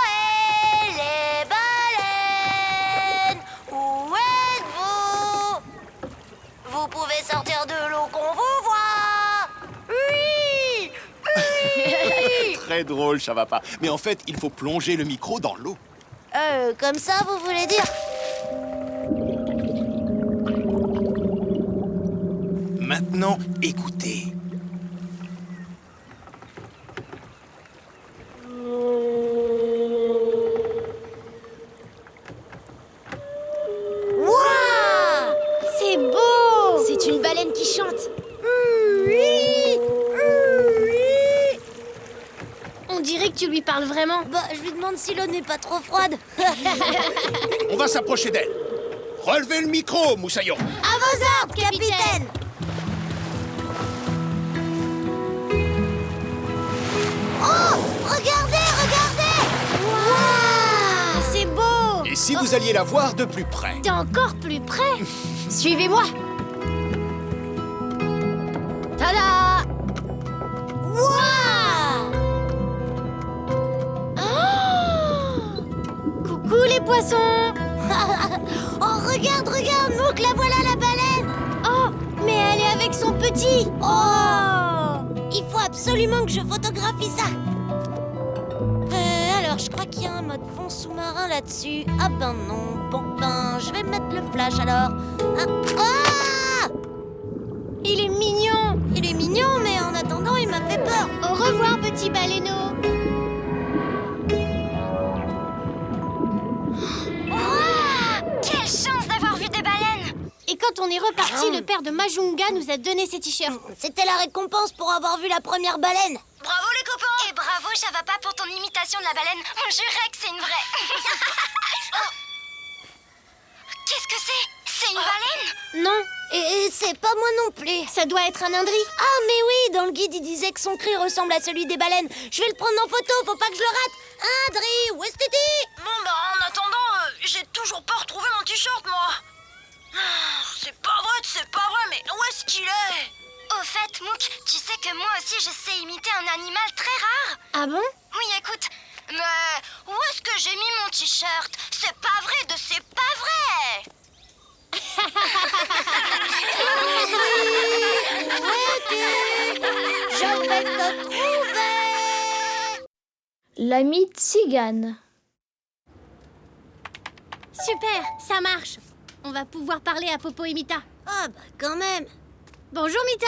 et les baleines, où êtes-vous? Vous pouvez sortir de l'eau qu'on vous voit. Oui. Très drôle, Chavapa. Mais en fait, il faut plonger le micro dans l'eau. Comme ça, vous voulez dire? Maintenant, écoutez. Waouh! C'est beau! C'est une baleine qui chante. On dirait que tu lui parles vraiment. Bah, je lui demande si l'eau n'est pas trop froide. On va s'approcher d'elle. Relevez le micro, Moussaillon. À vos ordres, capitaine. Oh, regardez. Waouh! C'est beau! Et si vous alliez la voir de plus près? T'es encore plus près? Suivez-moi. Tada! Waouh! Oh! Coucou les poissons! Regarde, Mouk, la voilà la baleine. Oh, mais elle est avec son petit. Oh! Il faut absolument que je photographie ça. Alors, je crois qu'il y a un mode fond sous-marin là-dessus. Ah ben non. Bon, ben, je vais mettre le flash alors. Ah! Il est mignon. Il est mignon, mais en attendant, il m'a fait peur. Au revoir, petit baleineau. Quelle chance d'avoir vu des baleines! Et quand on est reparti, le père de Majunga nous a donné ces t-shirts. C'était la récompense pour avoir vu la première baleine. Bravo les copains! Et bravo Chavapa pour ton imitation de la baleine. On jurait que c'est une vraie. Qu'est-ce que c'est? C'est une baleine? Non, Et c'est pas moi non plus. ça doit être un indri. Ah mais oui, dans le guide il disait que son cri ressemble à celui des baleines. Je vais le prendre en photo, faut pas que je le rate. Indri, où est-ce que t'es? Bon, bah, en attendant, j'ai toujours pas retrouvé mon t-shirt, moi. C'est pas vrai, mais où est-ce qu'il est? Au fait, Mouk, tu sais que moi aussi je sais imiter un animal très rare. Ah bon? Oui, écoute. Mais où est-ce que j'ai mis mon t-shirt? C'est pas vrai de c'est pas vrai! Je vais te trouver. L'ami tzigane. Super, ça marche. On va pouvoir parler à Popo et Mita. Ah bah quand même. Bonjour Mita.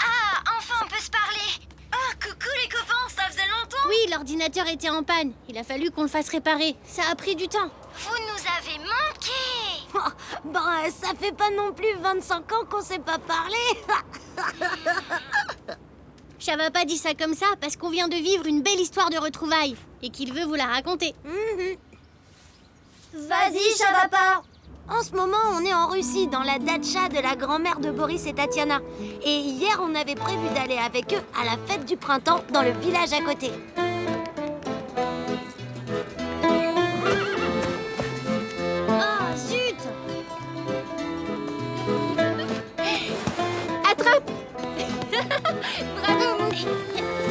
Ah, enfin on peut se parler! Ah, coucou les copains, ça faisait longtemps. Oui, l'ordinateur était en panne. Il a fallu qu'on le fasse réparer. Ça a pris du temps. Vous nous avez manqué! Bah ça fait pas non plus 25 ans qu'on s'est pas parlé. J'avais pas dit ça comme ça parce qu'on vient de vivre une belle histoire de retrouvailles et qu'il veut vous la raconter. Vas-y, Chavapa. En ce moment, on est en Russie, dans la datcha de la grand-mère de Boris et Tatiana. Et hier, on avait prévu d'aller avec eux à la fête du printemps dans le village à côté. Oh, zut! Attrape! Bravo, Mouk!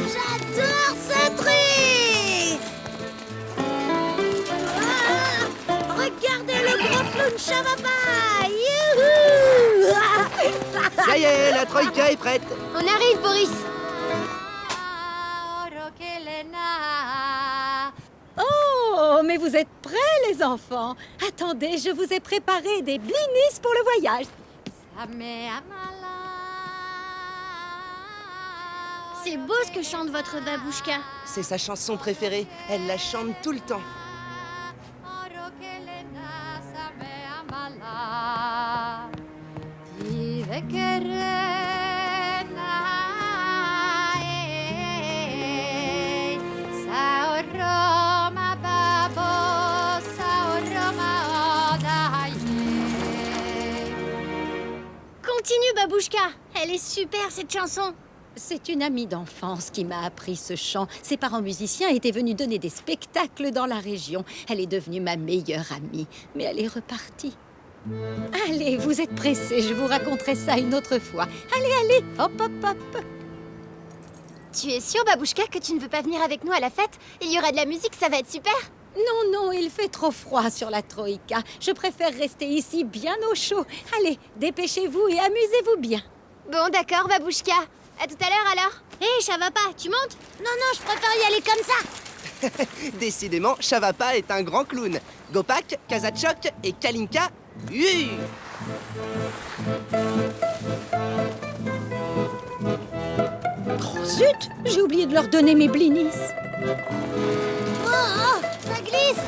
J'adore ce truc. Regardez le gros clown Chavapa. Youhou. Ça y est, la troïka est prête. On arrive, Boris! Oh, mais vous êtes prêts, les enfants? Attendez, je vous ai préparé des blinis pour le voyage. C'est beau ce que chante votre babouchka. C'est sa chanson préférée. Elle la chante tout le temps. Continue, babouchka. Elle est super, cette chanson. C'est une amie d'enfance qui m'a appris ce chant. Ses parents musiciens étaient venus donner des spectacles dans la région. Elle est devenue ma meilleure amie, mais elle est repartie. Allez, vous êtes pressés, je vous raconterai ça une autre fois. Allez, hop, hop, hop. Tu es sûre, babouchka, que tu ne veux pas venir avec nous à la fête? Il y aura de la musique, ça va être super! Non, il fait trop froid sur la troïka. Je préfère rester ici bien au chaud. Allez, dépêchez-vous et amusez-vous bien. Bon, d'accord, babouchka. À tout à l'heure alors. Hé, Chavapa, tu montes? Non, je préfère y aller comme ça. Décidément, Chavapa est un grand clown. Gopak, Kazachok et Kalinka, oui. Oh zut, j'ai oublié de leur donner mes blinis. Oh, ça glisse.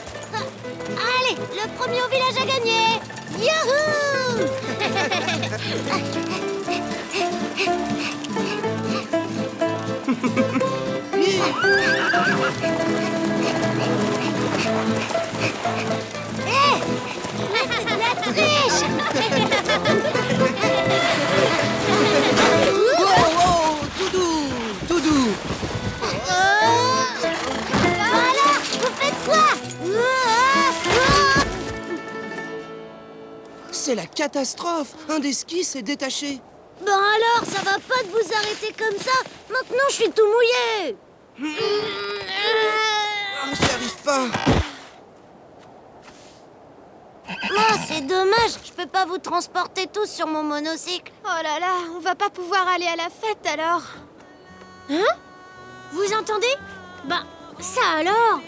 Allez, le premier au village a gagné. Youhou. C'est de la triche. Oh, tout doux, tout doux. Voilà, vous faites quoi? C'est la catastrophe. Un des skis s'est détaché. Ben alors, ça va pas de vous arrêter comme ça. Maintenant, je suis tout mouillé. J'y arrive pas. Oh, c'est C'est dommage, je peux pas vous transporter tous sur mon monocycle. Oh là là, on va pas pouvoir aller à la fête alors. Hein? Vous entendez? Bah, ça alors?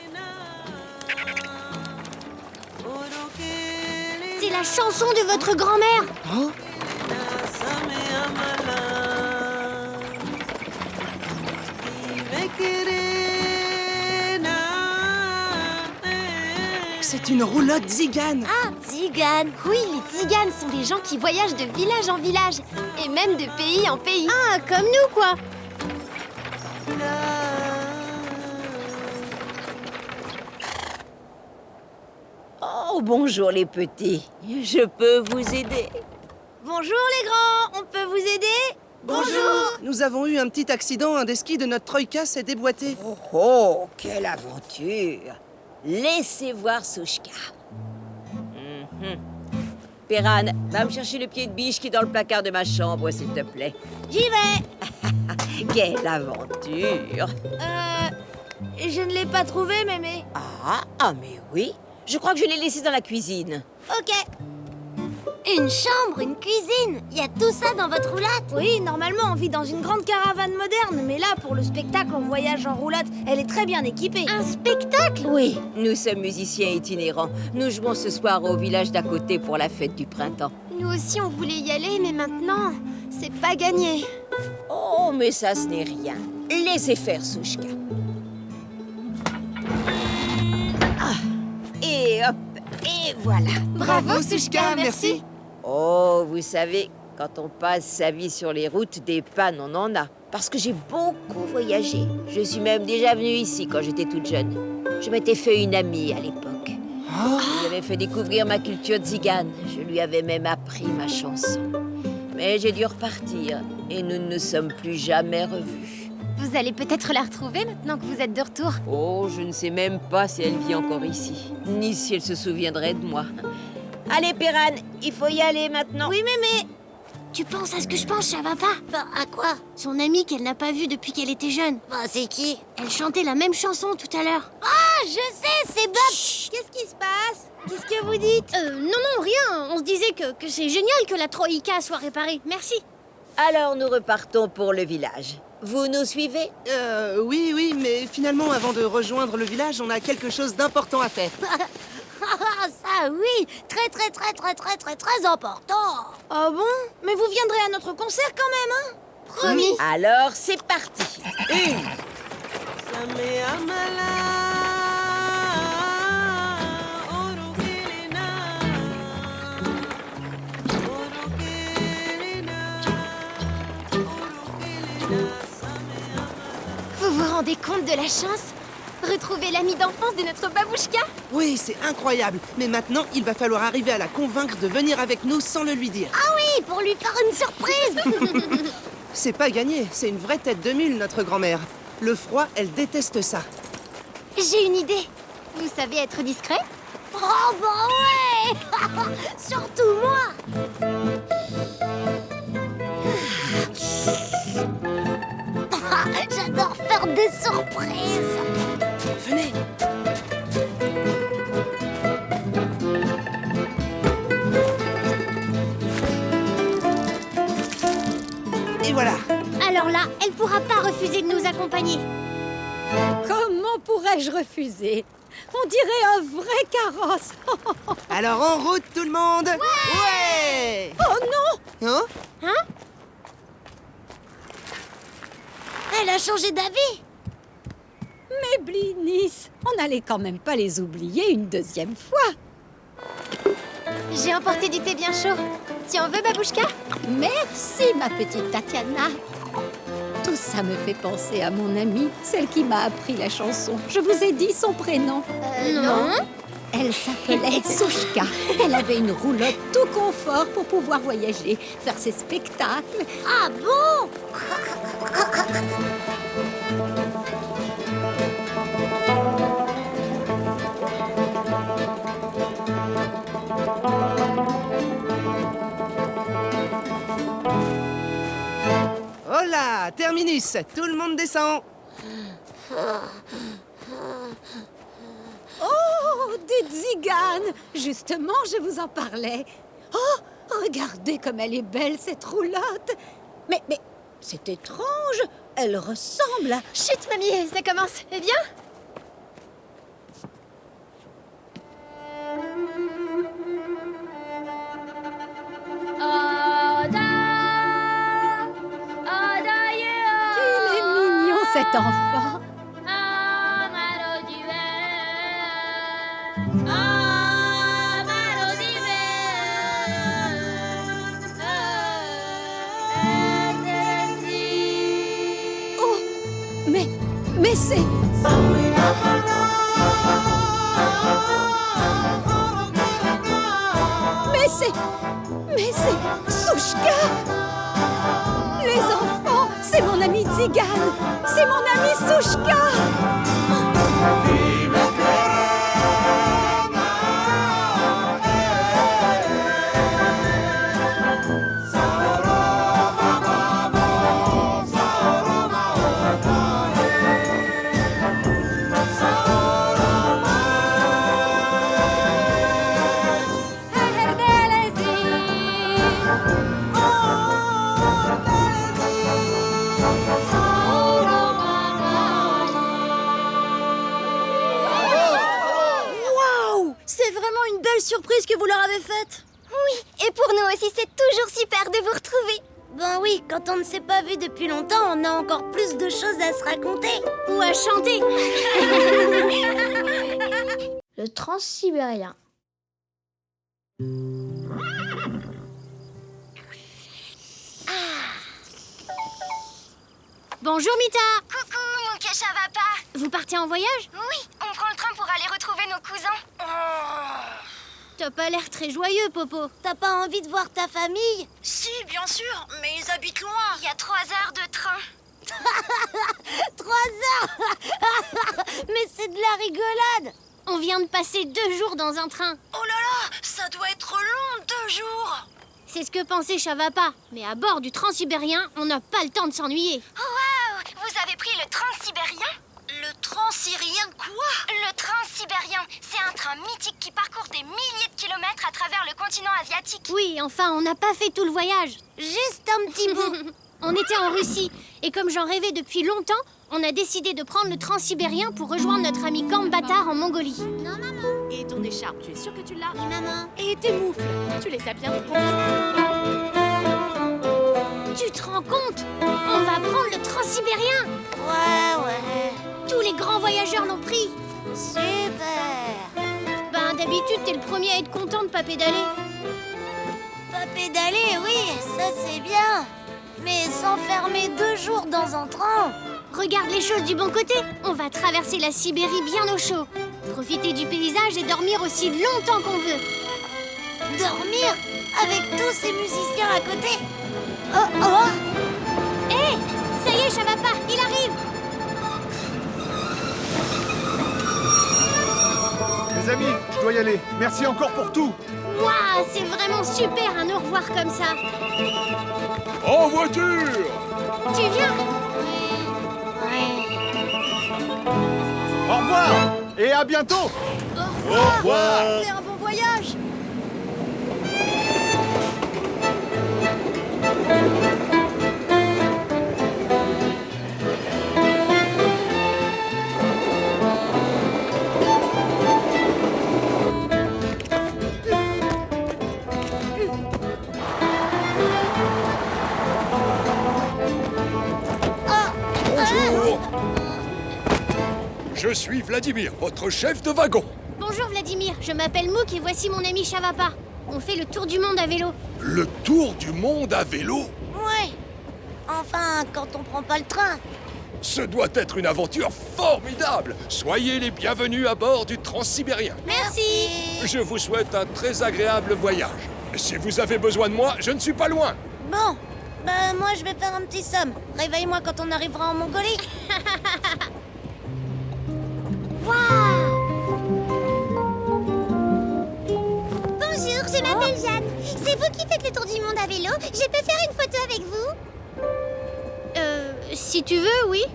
C'est la chanson de votre grand-mère. Oh, c'est une roulotte Zigane. Ah, Zigane. Oui, les tziganes sont des gens qui voyagent de village en village et même de pays en pays. Ah, comme nous quoi. Oh, bonjour les petits. Je peux vous aider? Bonjour les grands, on peut vous aider? Bonjour. Nous avons eu un petit accident, un des skis de notre troïka s'est déboîté. Oh, oh, quelle aventure! Laissez voir Souchka. Perran, va me chercher le pied de biche qui est dans le placard de ma chambre, s'il te plaît. J'y vais. Quelle aventure! Je ne l'ai pas trouvé, mémé. Ah, mais oui. Je crois que je l'ai laissé dans la cuisine. Ok. Une chambre, une cuisine. Il y a tout ça dans votre roulotte? Oui, normalement, on vit dans une grande caravane moderne, mais là, pour le spectacle, on voyage en roulotte. Elle est très bien équipée. Un spectacle? Oui, nous sommes musiciens itinérants. Nous jouons ce soir au village d'à côté pour la fête du printemps. Nous aussi, on voulait y aller, mais maintenant, c'est pas gagné. Oh, mais ça, ce n'est rien. Laissez faire, Souchka. Ah, et hop, et voilà. Bravo, Souchka, merci. Oh, vous savez, quand on passe sa vie sur les routes, des pannes, on en a. Parce que j'ai beaucoup voyagé. Je suis même déjà venue ici quand j'étais toute jeune. Je m'étais fait une amie à l'époque. Je lui avais fait découvrir ma culture tzigane. Je lui avais même appris ma chanson. Mais j'ai dû repartir et nous ne nous sommes plus jamais revus. Vous allez peut-être la retrouver maintenant que vous êtes de retour. Oh, je ne sais même pas si elle vit encore ici, ni si elle se souviendrait de moi. Allez, Perran, il faut y aller maintenant. Oui, mémé. Tu penses à ce que je pense, ça va pas? Bah, à quoi? Son amie qu'elle n'a pas vue depuis qu'elle était jeune. Bah, c'est qui? Elle chantait la même chanson tout à l'heure. Ah, je sais, c'est Bob. Qu'est-ce qui se passe? Qu'est-ce que vous dites? Non, rien. On se disait que c'est génial que la troïka soit réparée. Merci. Alors, nous repartons pour le village. Vous nous suivez? Oui, mais finalement, avant de rejoindre le village, on a quelque chose d'important à faire. Ah, ça, oui. Très important. Ah bon? Mais vous viendrez à notre concert quand même, hein? Promis. Alors, c'est parti. Vous vous rendez compte de la chance? Retrouver l'ami d'enfance de notre babouchka? Oui, c'est incroyable. Mais maintenant, il va falloir arriver à la convaincre de venir avec nous sans le lui dire. Ah oui, pour lui faire une surprise. C'est pas gagné, c'est une vraie tête de mule, notre grand-mère. Le froid, elle déteste ça. J'ai une idée. Vous savez être discret? Oh, bah ouais. Surtout moi. J'adore faire des surprises. Venez. Et voilà. Alors là, elle pourra pas refuser de nous accompagner. Comment pourrais-je refuser? On dirait un vrai carrosse. Alors en route, tout le monde. Ouais. Oh non! Hein? Elle a changé d'avis. Mais Blinis, on n'allait quand même pas les oublier une deuxième fois. J'ai emporté du thé bien chaud. Tu en veux, babouchka? Merci, ma petite Tatiana. Tout ça me fait penser à mon amie, celle qui m'a appris la chanson. Je vous ai dit son prénom. Non. Elle s'appelait Souchka. Elle avait une roulotte tout confort pour pouvoir voyager, faire ses spectacles. Ah bon? Oh là, terminus, tout le monde descend. Oh, des tziganes! Justement, je vous en parlais. Oh, regardez comme elle est belle, cette roulotte. Mais c'est étrange. Elle ressemble à... Chut, mamie, ça commence. Eh bien? Il est mignon, cet enfant. Oh, mais c'est... Mais c'est Souchka! Les enfants, c'est mon ami Tzigane! C'est mon ami Souchka! Surprise que vous leur avez faite. Oui, et pour nous aussi, c'est toujours super de vous retrouver. Ben oui, quand on ne s'est pas vu depuis longtemps, on a encore plus de choses à se raconter. Ou à chanter. Le Transsibérien. Bonjour Mita. Coucou, mon Kesha va pas. Vous partez en voyage? Oui, on prend le train pour aller retrouver nos cousins. T'as pas l'air très joyeux, Popo. T'as pas envie de voir ta famille? Si, bien sûr, mais ils habitent loin. Il y a 3 heures de train. 3 heures. Mais c'est de la rigolade. On vient de passer 2 jours dans un train. Oh là là, ça doit être long, 2 jours. C'est ce que pensait Chavapa. Mais à bord du Transsibérien, on n'a pas le temps de s'ennuyer. Oh waouh, vous avez pris le Transsibérien? Le Transsibérien quoi? Le Transsibérien, c'est un train mythique qui parcourt des milliers de kilomètres à travers le continent asiatique. Oui, enfin, on n'a pas fait tout le voyage. Juste un petit bout. On était en Russie, et comme j'en rêvais depuis longtemps, on a décidé de prendre le Transsibérien pour rejoindre notre ami Kambatar en Mongolie. Non, maman. Et ton écharpe, tu es sûre que tu l'as? Oui, maman. Et tes moufles, tu les as bien Tu te rends compte? On va prendre le Transsibérien. Ouais. Tous les grands voyageurs l'ont pris. Super. Ben, d'habitude, t'es le premier à être content de pas pédaler. Pas pédaler, oui, ça c'est bien. Mais s'enfermer 2 jours dans un train. Regarde les choses du bon côté. On va traverser la Sibérie bien au chaud. Profiter du paysage et dormir aussi longtemps qu'on veut. Dormir avec tous ces musiciens à côté. Oh. Hé, ça y est, Chavapa, il arrive. Les amis, je dois y aller. Merci encore pour tout. Waouh, c'est vraiment super un au revoir comme ça. En voiture! Tu viens? Au revoir et à bientôt. Au revoir! Fais un bon voyage. Bonjour! Je suis Vladimir, votre chef de wagon. Bonjour Vladimir, je m'appelle Mouk et voici mon ami Chavapa. On fait le tour du monde à vélo. Le tour du monde à vélo? Ouais. Enfin, quand on prend pas le train. Ce doit être une aventure formidable. Soyez les bienvenus à bord du Transsibérien. Merci. Je vous souhaite un très agréable voyage. Si vous avez besoin de moi, je ne suis pas loin. Bon, ben moi je vais faire un petit somme. Réveille-moi quand on arrivera en Mongolie. Bonjour, je m'appelle Jeanne. C'est vous qui faites le tour du monde à vélo? Je peux faire une photo avec vous? Si tu veux, oui.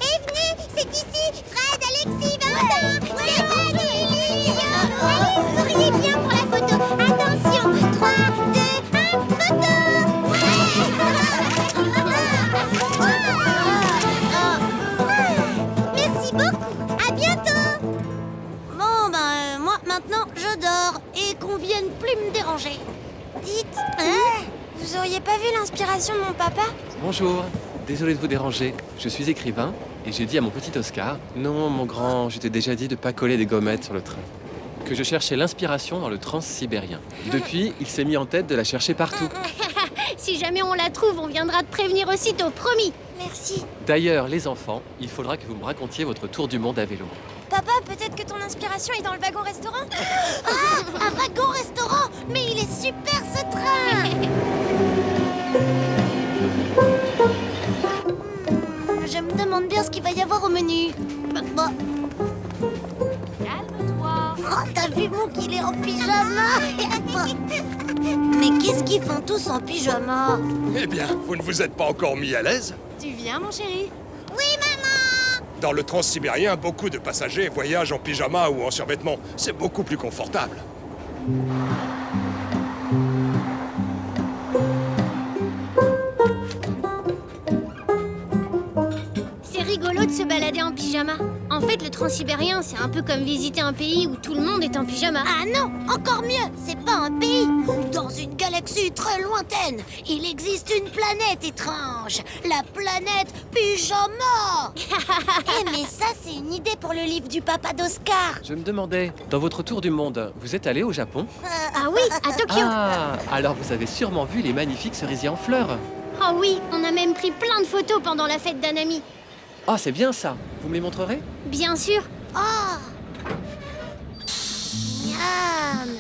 Et venez, c'est ici. Fred, Alexis, Vincent, Stéphanie. Allez, souriez bien pour la photo. Attention, 3, 2, 1, photo. Merci beaucoup. À bientôt. Bon, moi, maintenant, je dors. Et qu'on vienne plus me déranger. Dites, vous auriez pas vu l'inspiration de mon papa? Bonjour, désolé de vous déranger. Je suis écrivain et j'ai dit à mon petit Oscar, non mon grand, je t'ai déjà dit de pas coller des gommettes sur le train. Que je cherchais l'inspiration dans le transsibérien. Depuis, il s'est mis en tête de la chercher partout. Si jamais on la trouve, on viendra te prévenir aussitôt, promis. Merci. D'ailleurs, les enfants, il faudra que vous me racontiez votre tour du monde à vélo. Papa, peut-être que ton inspiration est dans le wagon-restaurant? Un wagon-restaurant. Mais il est super, ce train. Je me demande bien ce qu'il va y avoir au menu. Calme-toi. Oh, t'as vu Mouk, il est en pyjama. Mais qu'est-ce qu'ils font tous en pyjama? Eh bien, vous ne vous êtes pas encore mis à l'aise? Tu viens, mon chéri? Oui, maman. Dans le transsibérien, beaucoup de passagers voyagent en pyjama ou en survêtement. C'est beaucoup plus confortable. C'est rigolo de se balader en pyjama. En fait, le transsibérien, c'est un peu comme visiter un pays où tout le monde est en pyjama. Ah non, encore mieux, c'est pas un pays. Dans une galaxie très lointaine, il existe une planète étrange. La planète Pyjama. Mais ça, c'est une idée pour le livre du papa d'Oscar. Je me demandais, dans votre tour du monde, vous êtes allé au Japon? Ah oui, à Tokyo. Ah, alors vous avez sûrement vu les magnifiques cerisiers en fleurs. Oh oui, on a même pris plein de photos pendant la fête d'Anami. Ah, c'est bien ça. Vous me les montrerez? Bien sûr. Oh. Miam.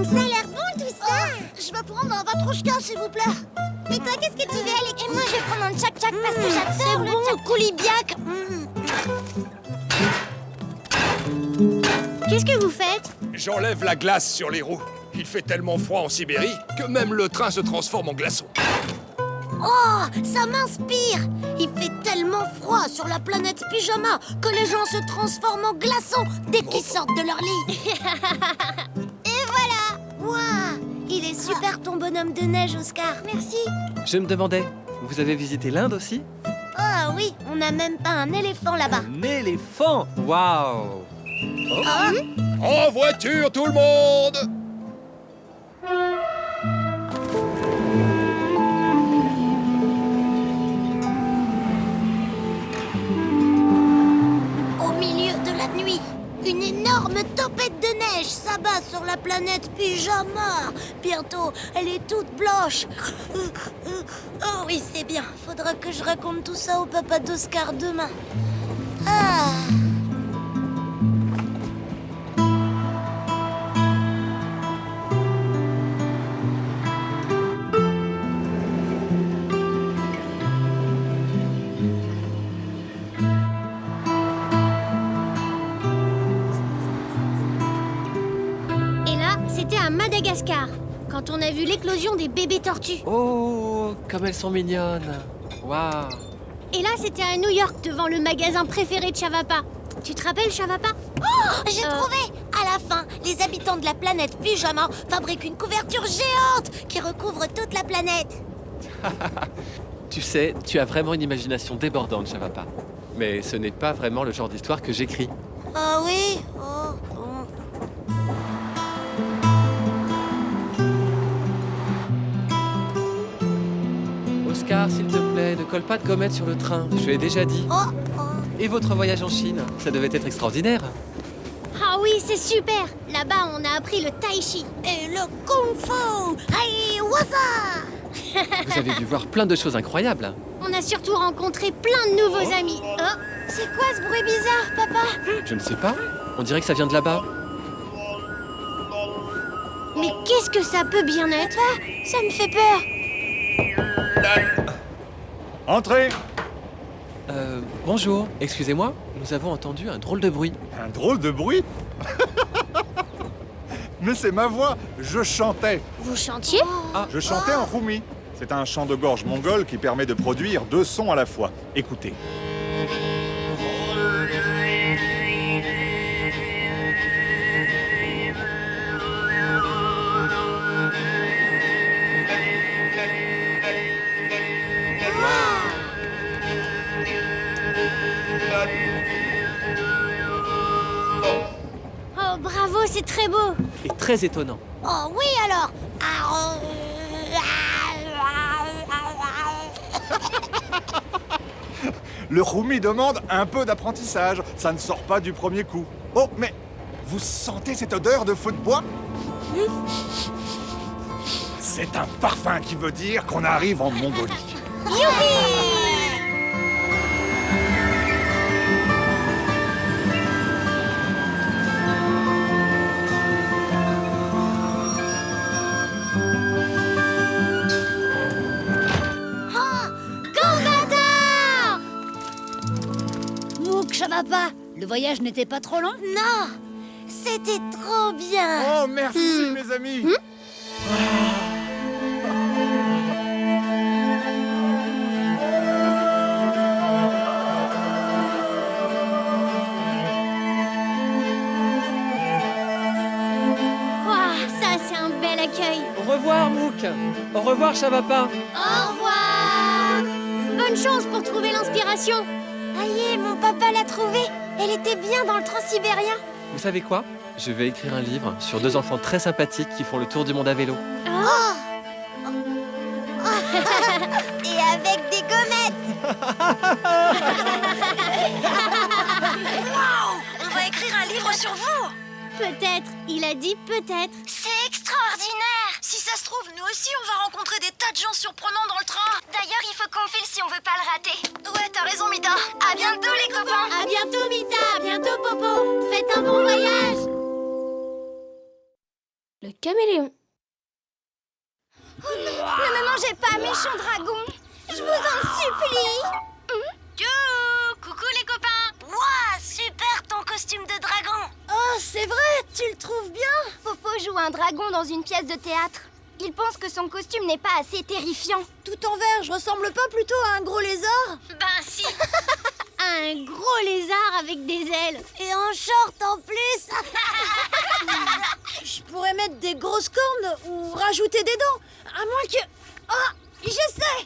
Ça a l'air bon tout ça. Je veux prendre un vatrouchka, s'il vous plaît. Et toi, qu'est-ce que tu veux, Alex? Et moi, je vais prendre un tchak-tchak parce que j'adore C'est le bon, tchak. coulibiac. Qu'est-ce que vous faites? J'enlève la glace sur les roues. Il fait tellement froid en Sibérie que même le train se transforme en glaçon. Oh, ça m'inspire. Il fait tellement froid sur la planète Pyjama que les gens se transforment en glaçons dès qu'ils sortent de leur lit. Et voilà. Waouh, il est super ton bonhomme de neige, Oscar. Merci. Je me demandais, vous avez visité l'Inde aussi? Ah oui, on n'a même pas un éléphant là-bas. Un éléphant? Waouh! En voiture, tout le monde! Au milieu de la nuit, une énorme tempête de neige s'abat sur la planète Pyjama. Bientôt, elle est toute blanche. Oh oui, c'est bien. Faudra que je raconte tout ça au papa d'Oscar demain. Ah. Et là, c'était à Madagascar, quand on a vu l'éclosion des bébés tortues. Oh, comme elles sont mignonnes! Waouh! Et là, c'était à New York, devant le magasin préféré de Chavapa. Tu te rappelles Chavapa? Oh, j'ai trouvé. À la fin, les habitants de la planète Pyjama fabriquent une couverture géante qui recouvre toute la planète. Tu sais, tu as vraiment une imagination débordante, Chavapa. Mais ce n'est pas vraiment le genre d'histoire que j'écris. Ah oui? Oh, bon. Oscar, s'il te plaît, ne colle pas de gommettes sur le train. Je l'ai déjà dit. Oh, oh. Et votre voyage en Chine? Ça devait être extraordinaire. Ah oui, c'est super. Là-bas, on a appris le tai chi. Et le kung-fu. Hey, waza! Vous avez dû voir plein de choses incroyables. On a surtout rencontré plein de nouveaux amis. Oh, C'est quoi ce bruit bizarre, papa? Je ne sais pas. On dirait que ça vient de là-bas. mais qu'est-ce que ça peut bien être? Papa, ça me fait peur. Entrez! Bonjour, excusez-moi, nous avons entendu un drôle de bruit. Un drôle de bruit? Mais c'est ma voix, je chantais. Vous chantiez? Je chantais en roumi. C'est un chant de gorge mongol qui permet de produire 2 sons à la fois. Écoutez. très étonnant. Oh oui alors. Le roumi demande un peu d'apprentissage. Ça ne sort pas du premier coup. Oh, mais vous sentez cette odeur de feu de bois? C'est un parfum qui veut dire qu'on arrive en Mongolie. Mouk, ça va pas? Le voyage n'était pas trop long? Non, c'était trop bien. Oh, merci, mes amis. Ouah, ça, c'est un bel accueil. Au revoir, Mouk. Au revoir, Chavapa. Au revoir. Bonne chance pour trouver l'inspiration. Aïe, mon papa l'a trouvée. Elle était bien dans le transsibérien. Vous savez quoi? Je vais écrire un livre sur 2 enfants très sympathiques qui font le tour du monde à vélo. Et avec des gommettes. Waouh, on va écrire un livre sur vous. Peut-être. Il a dit peut-être. C'est extraordinaire. Si ça se trouve, nous aussi, on va rencontrer des tas de gens surprenants dans le train. D'ailleurs, il faut qu'on file si on veut pas le rater. Ouais, t'as raison, Mita. À bientôt, les copains. À bientôt, Mita. À bientôt, Popo. Faites un bon voyage. Le caméléon. Ne me mangez pas, méchant dragon. Je vous en supplie. Coucou, les copains. Waouh, super ton costume de dragon. Oh, c'est vrai, tu le trouves bien? Popo joue un dragon dans une pièce de théâtre. Il pense que son costume n'est pas assez terrifiant. Tout en vert, je ressemble pas plutôt à un gros lézard? Ben si. Un gros lézard avec des ailes. Et en short en plus. Je pourrais mettre des grosses cornes ou rajouter des dents. À moins que... Ah, je sais.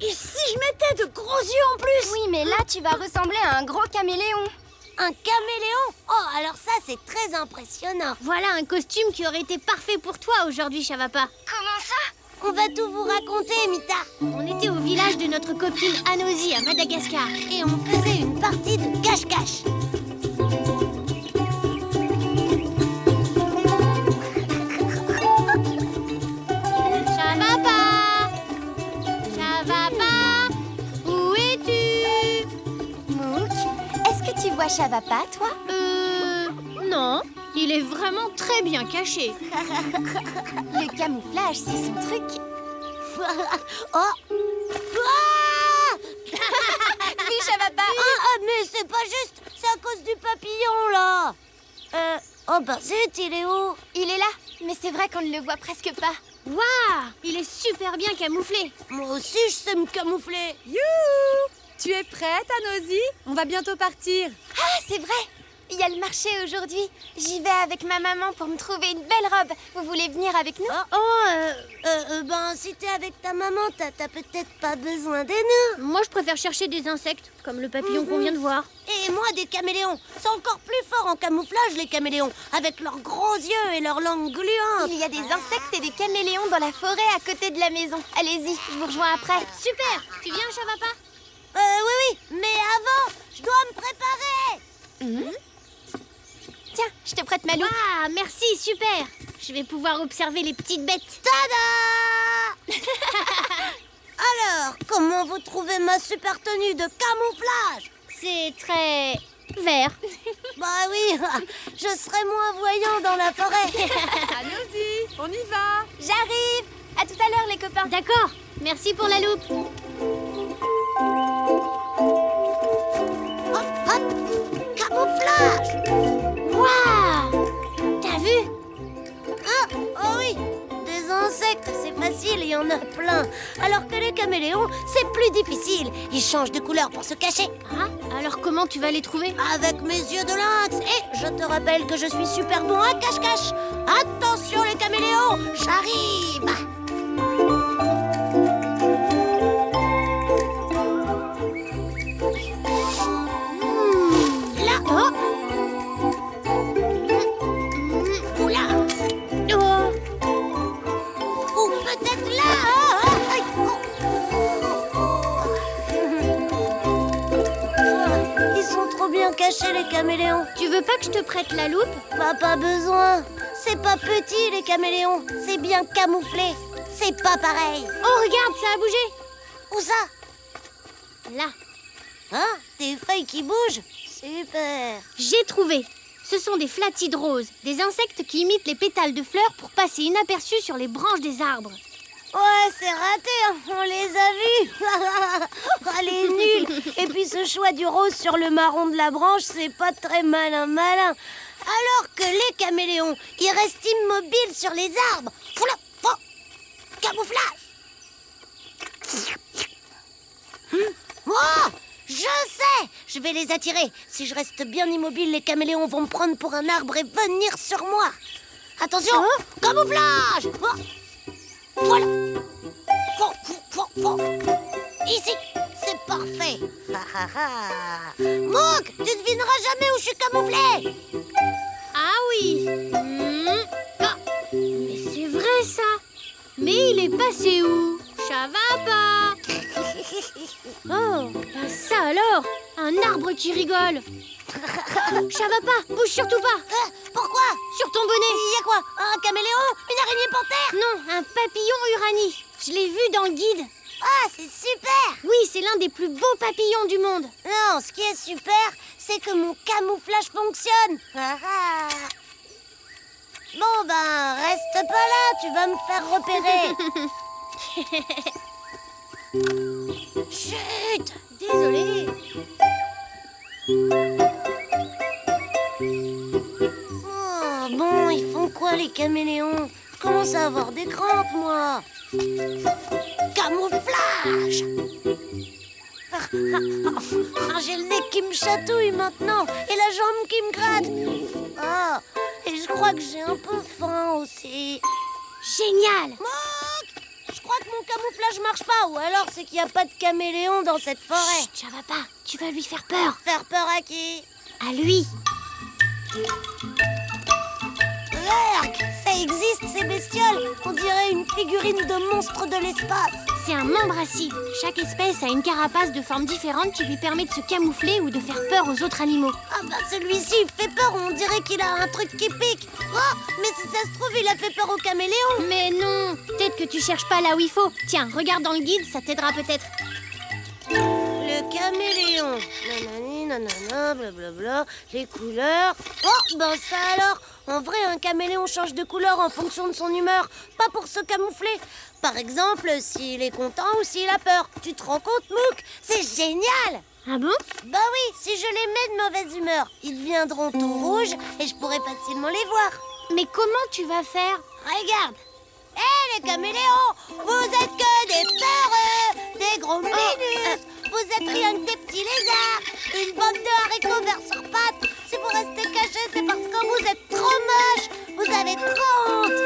Et si je mettais de gros yeux en plus? Oui, mais là, tu vas ressembler à un gros caméléon. Un caméléon? Oh, alors ça, c'est très impressionnant. Voilà un costume qui aurait été parfait pour toi aujourd'hui, Chavapa. Comment ça? On va tout vous raconter, Mita. On était au village de notre copine Anosy à Madagascar. Et on faisait une partie de cache-cache. Chavapa! Chavapa! Où es-tu? Mouk, est-ce que tu vois Chavapa, toi? Non. Il est vraiment très bien caché. Le camouflage, c'est son truc. Oh. Oui, Chavapa. Mais c'est pas juste. C'est à cause du papillon, là. Oh, bah zut, il est où? Il est là, mais c'est vrai qu'on ne le voit presque pas. Waouh! Il est super bien camouflé. Moi aussi, je sais me camoufler. Youhou! Tu es prête, Anosy? On va bientôt partir. Ah, c'est vrai. Il y a le marché aujourd'hui. J'y vais avec ma maman pour me trouver une belle robe. Vous voulez venir avec nous? Ben, si t'es avec ta maman, t'as peut-être pas besoin de nous. Moi, je préfère chercher des insectes, comme le papillon qu'on vient de voir. Et moi, des caméléons. C'est encore plus fort en camouflage, les caméléons, avec leurs gros yeux et leurs langues gluantes. Il y a des insectes et des caméléons dans la forêt à côté de la maison. Allez-y, je vous rejoins après. Super! Tu viens, Chavapa? Oui, mais avant, je dois me préparer. Tiens, je te prête ma loupe. Ah, merci, super! Je vais pouvoir observer les petites bêtes. Tada! Alors, comment vous trouvez ma super tenue de camouflage? C'est très... vert. Bah oui, je serai moins voyant dans la forêt. Anosy, on y va. J'arrive. À tout à l'heure, les copains. D'accord, merci pour la loupe. Hop, camouflage. Waouh! T'as vu? Oh oui, des insectes, c'est facile, il y en a plein. Alors que les caméléons, c'est plus difficile. Ils changent de couleur pour se cacher. Ah, alors comment tu vas les trouver? Avec mes yeux de lynx. Et je te rappelle que je suis super bon à cache-cache. Attention les caméléons, j'arrive. Là. Oh. Oula. cacher les caméléons. Tu veux pas que je te prête la loupe? Bah, pas besoin. C'est pas petit, les caméléons. C'est bien camouflé. C'est pas pareil. Oh, regarde, ça a bougé. Où ça? Là. Hein? Des feuilles qui bougent? Super. J'ai trouvé. Ce sont des flatides roses, des insectes qui imitent les pétales de fleurs pour passer inaperçus sur les branches des arbres. Ouais, c'est raté, hein. On les a vus. Elle est nulle. Et puis ce choix du rose sur le marron de la branche, c'est pas très malin. Alors que les caméléons, ils restent immobiles sur les arbres. Camouflage. Oh, je sais. Je vais les attirer. Si je reste bien immobile, les caméléons vont me prendre pour un arbre et venir sur moi. Attention, camouflage. Voilà. Ici, c'est parfait. Mouk, tu devineras jamais où je suis camouflé. Ah oui. Ah, mais c'est vrai ça. Mais il est passé où? Ça va pas. Oh, ben ça alors. Un arbre qui rigole. Ça va pas, bouge surtout pas. Pourquoi? Sur ton bonnet. Il y a quoi? Un caméléon? Une araignée panthère? Non, un papillon uranie. Je l'ai vu dans le guide. Ah, c'est super. Oui, c'est l'un des plus beaux papillons du monde. Non, ce qui est super, c'est que mon camouflage fonctionne. Bon, ben, reste pas là, tu vas me faire repérer. Chut. Désolée. Oh, bon, ils font quoi les caméléons? Je commence à avoir des crampes, moi. Camouflage. J'ai le nez qui me chatouille maintenant et la jambe qui me gratte. Ah, et je crois que j'ai un peu faim aussi. Génial. Mouk, je crois que mon camouflage marche pas, ou alors c'est qu'il n'y a pas de caméléon dans cette forêt. Chut, ça va pas. Tu vas lui faire peur. Faire peur à qui? À lui. Urk, ça existe ces bestioles. On dirait une figurine de monstre de l'espace. C'est un membre acide. Chaque espèce a une carapace de forme différente qui lui permet de se camoufler ou de faire peur aux autres animaux. Ah bah celui-ci il fait peur, on dirait qu'il a un truc qui pique. Oh, mais si ça se trouve il a fait peur au caméléon. Mais non, peut-être que tu cherches pas là où il faut. Tiens, regarde dans le guide, ça t'aidera peut-être. Le caméléon. Nanani, nanana, blablabla. Les couleurs. Oh, ben ça alors. En vrai, un caméléon change de couleur en fonction de son humeur, pas pour se camoufler. Par exemple, s'il est content ou s'il a peur. Tu te rends compte, Mouk? C'est génial! Ah bon? Bah oui, si je les mets de mauvaise humeur, ils deviendront tout rouges et je pourrai facilement les voir. Mais comment tu vas faire? Regarde! Hé les caméléons! Vous êtes que des peureux! Des gros minus! Vous êtes rien que des petits lézards! Une bande de haricots verts sur pattes! Si vous restez cachés, c'est parce que vous êtes trop moches! Vous avez trop honte!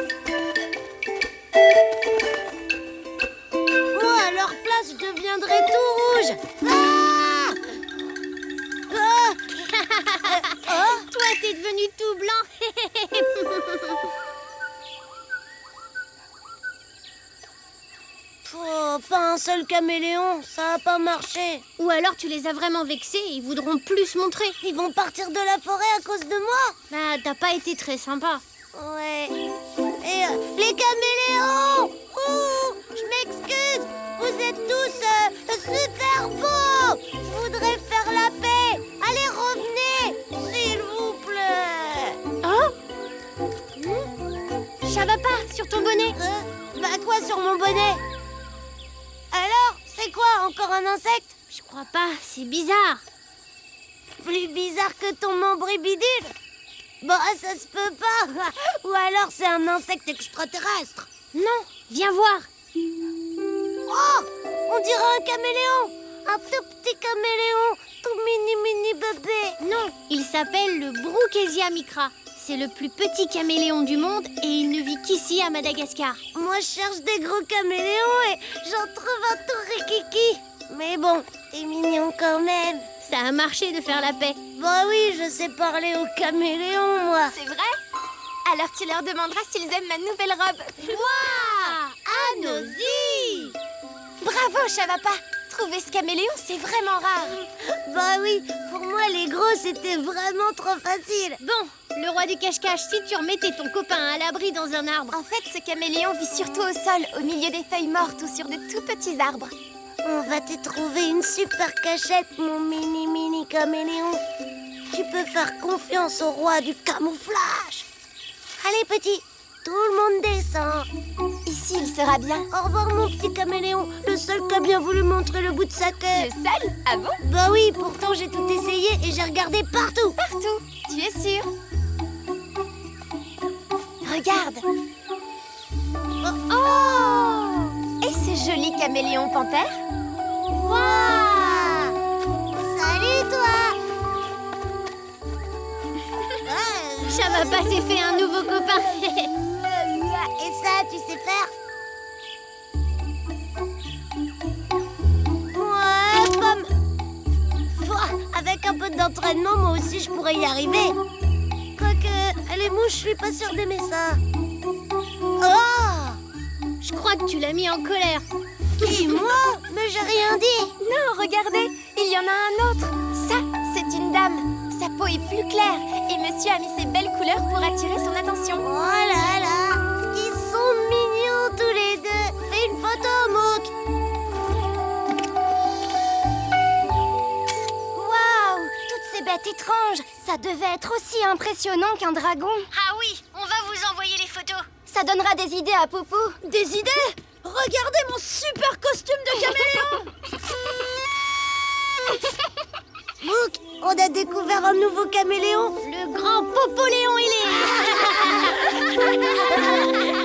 Moi, à leur place, je deviendrai tout rouge! Ah! Toi, t'es devenu tout blanc. Oh, pas un seul caméléon, ça a pas marché. Ou alors tu les as vraiment vexés et ils voudront plus se montrer. Ils vont partir de la forêt à cause de moi. Bah, t'as pas été très sympa. Ouais. Et les caméléons! Ouh, je m'excuse. Vous êtes tous super beaux. Je voudrais faire la paix. Allez, revenez, s'il vous plaît. Oh? Ça va pas sur ton bonnet? Bah quoi sur mon bonnet? Alors, c'est quoi, encore un insecte? Je crois pas, c'est bizarre. Plus bizarre que ton membril bidule? Bah, ça se peut pas. Ou alors c'est un insecte extraterrestre. Non, viens voir. Oh, on dirait un caméléon. Un tout petit caméléon, tout mini bébé. Non, il s'appelle le Brookesia micra. C'est le plus petit caméléon du monde et il ne vit qu'ici à Madagascar. Moi, je cherche des gros caméléons et j'en trouve un tout rikiki. Mais bon, t'es mignon quand même. Ça a marché de faire la paix. Bah oui, je sais parler aux caméléons, moi. C'est vrai? Alors tu leur demanderas s'ils aiment ma nouvelle robe. Waouh! Anosy! Bravo, Chavapa! Trouver ce caméléon, c'est vraiment rare. Bah oui, pour moi les gros c'était vraiment trop facile. Bon, le roi du cache-cache, si tu remettais ton copain à l'abri dans un arbre. En fait, ce caméléon vit surtout au sol, au milieu des feuilles mortes ou sur de tout petits arbres. On va te trouver une super cachette, mon mini caméléon. Tu peux faire confiance au roi du camouflage. Allez petit, tout le monde descend. Ici, il sera bien. Au revoir mon petit caméléon, le seul qui a bien voulu montrer le bout de sa queue. Le seul? Ah bon? Bah oui, pourtant j'ai tout essayé et j'ai regardé partout. Partout, tu es sûr? Regarde. Oh! Et ce joli caméléon panthère? Waouh! Salut toi! Chava s'est fait un nouveau copain. Et ça, tu sais faire? Ouais, pomme. Avec un peu d'entraînement, moi aussi je pourrais y arriver. Quoique, les mouches, je suis pas sûre d'aimer ça. Oh! Je crois que tu l'as mis en colère. Qui, moi? Mais j'ai rien dit. Non, regardez, il y en a un autre. Ça, c'est une dame. Sa peau est plus claire et monsieur a mis ses belles couleurs pour attirer son attention. Oh là là! Ils sont mignons tous les deux. Fais une photo, Mouk. Waouh! Toutes ces bêtes étranges. Ça devait être aussi impressionnant qu'un dragon. Ah oui, on va vous envoyer les photos. Ça donnera des idées à Popo. Des idées? Regardez mon super costume de caméléon. Mouk, on a découvert un nouveau caméléon. Le grand Popoléon, il est.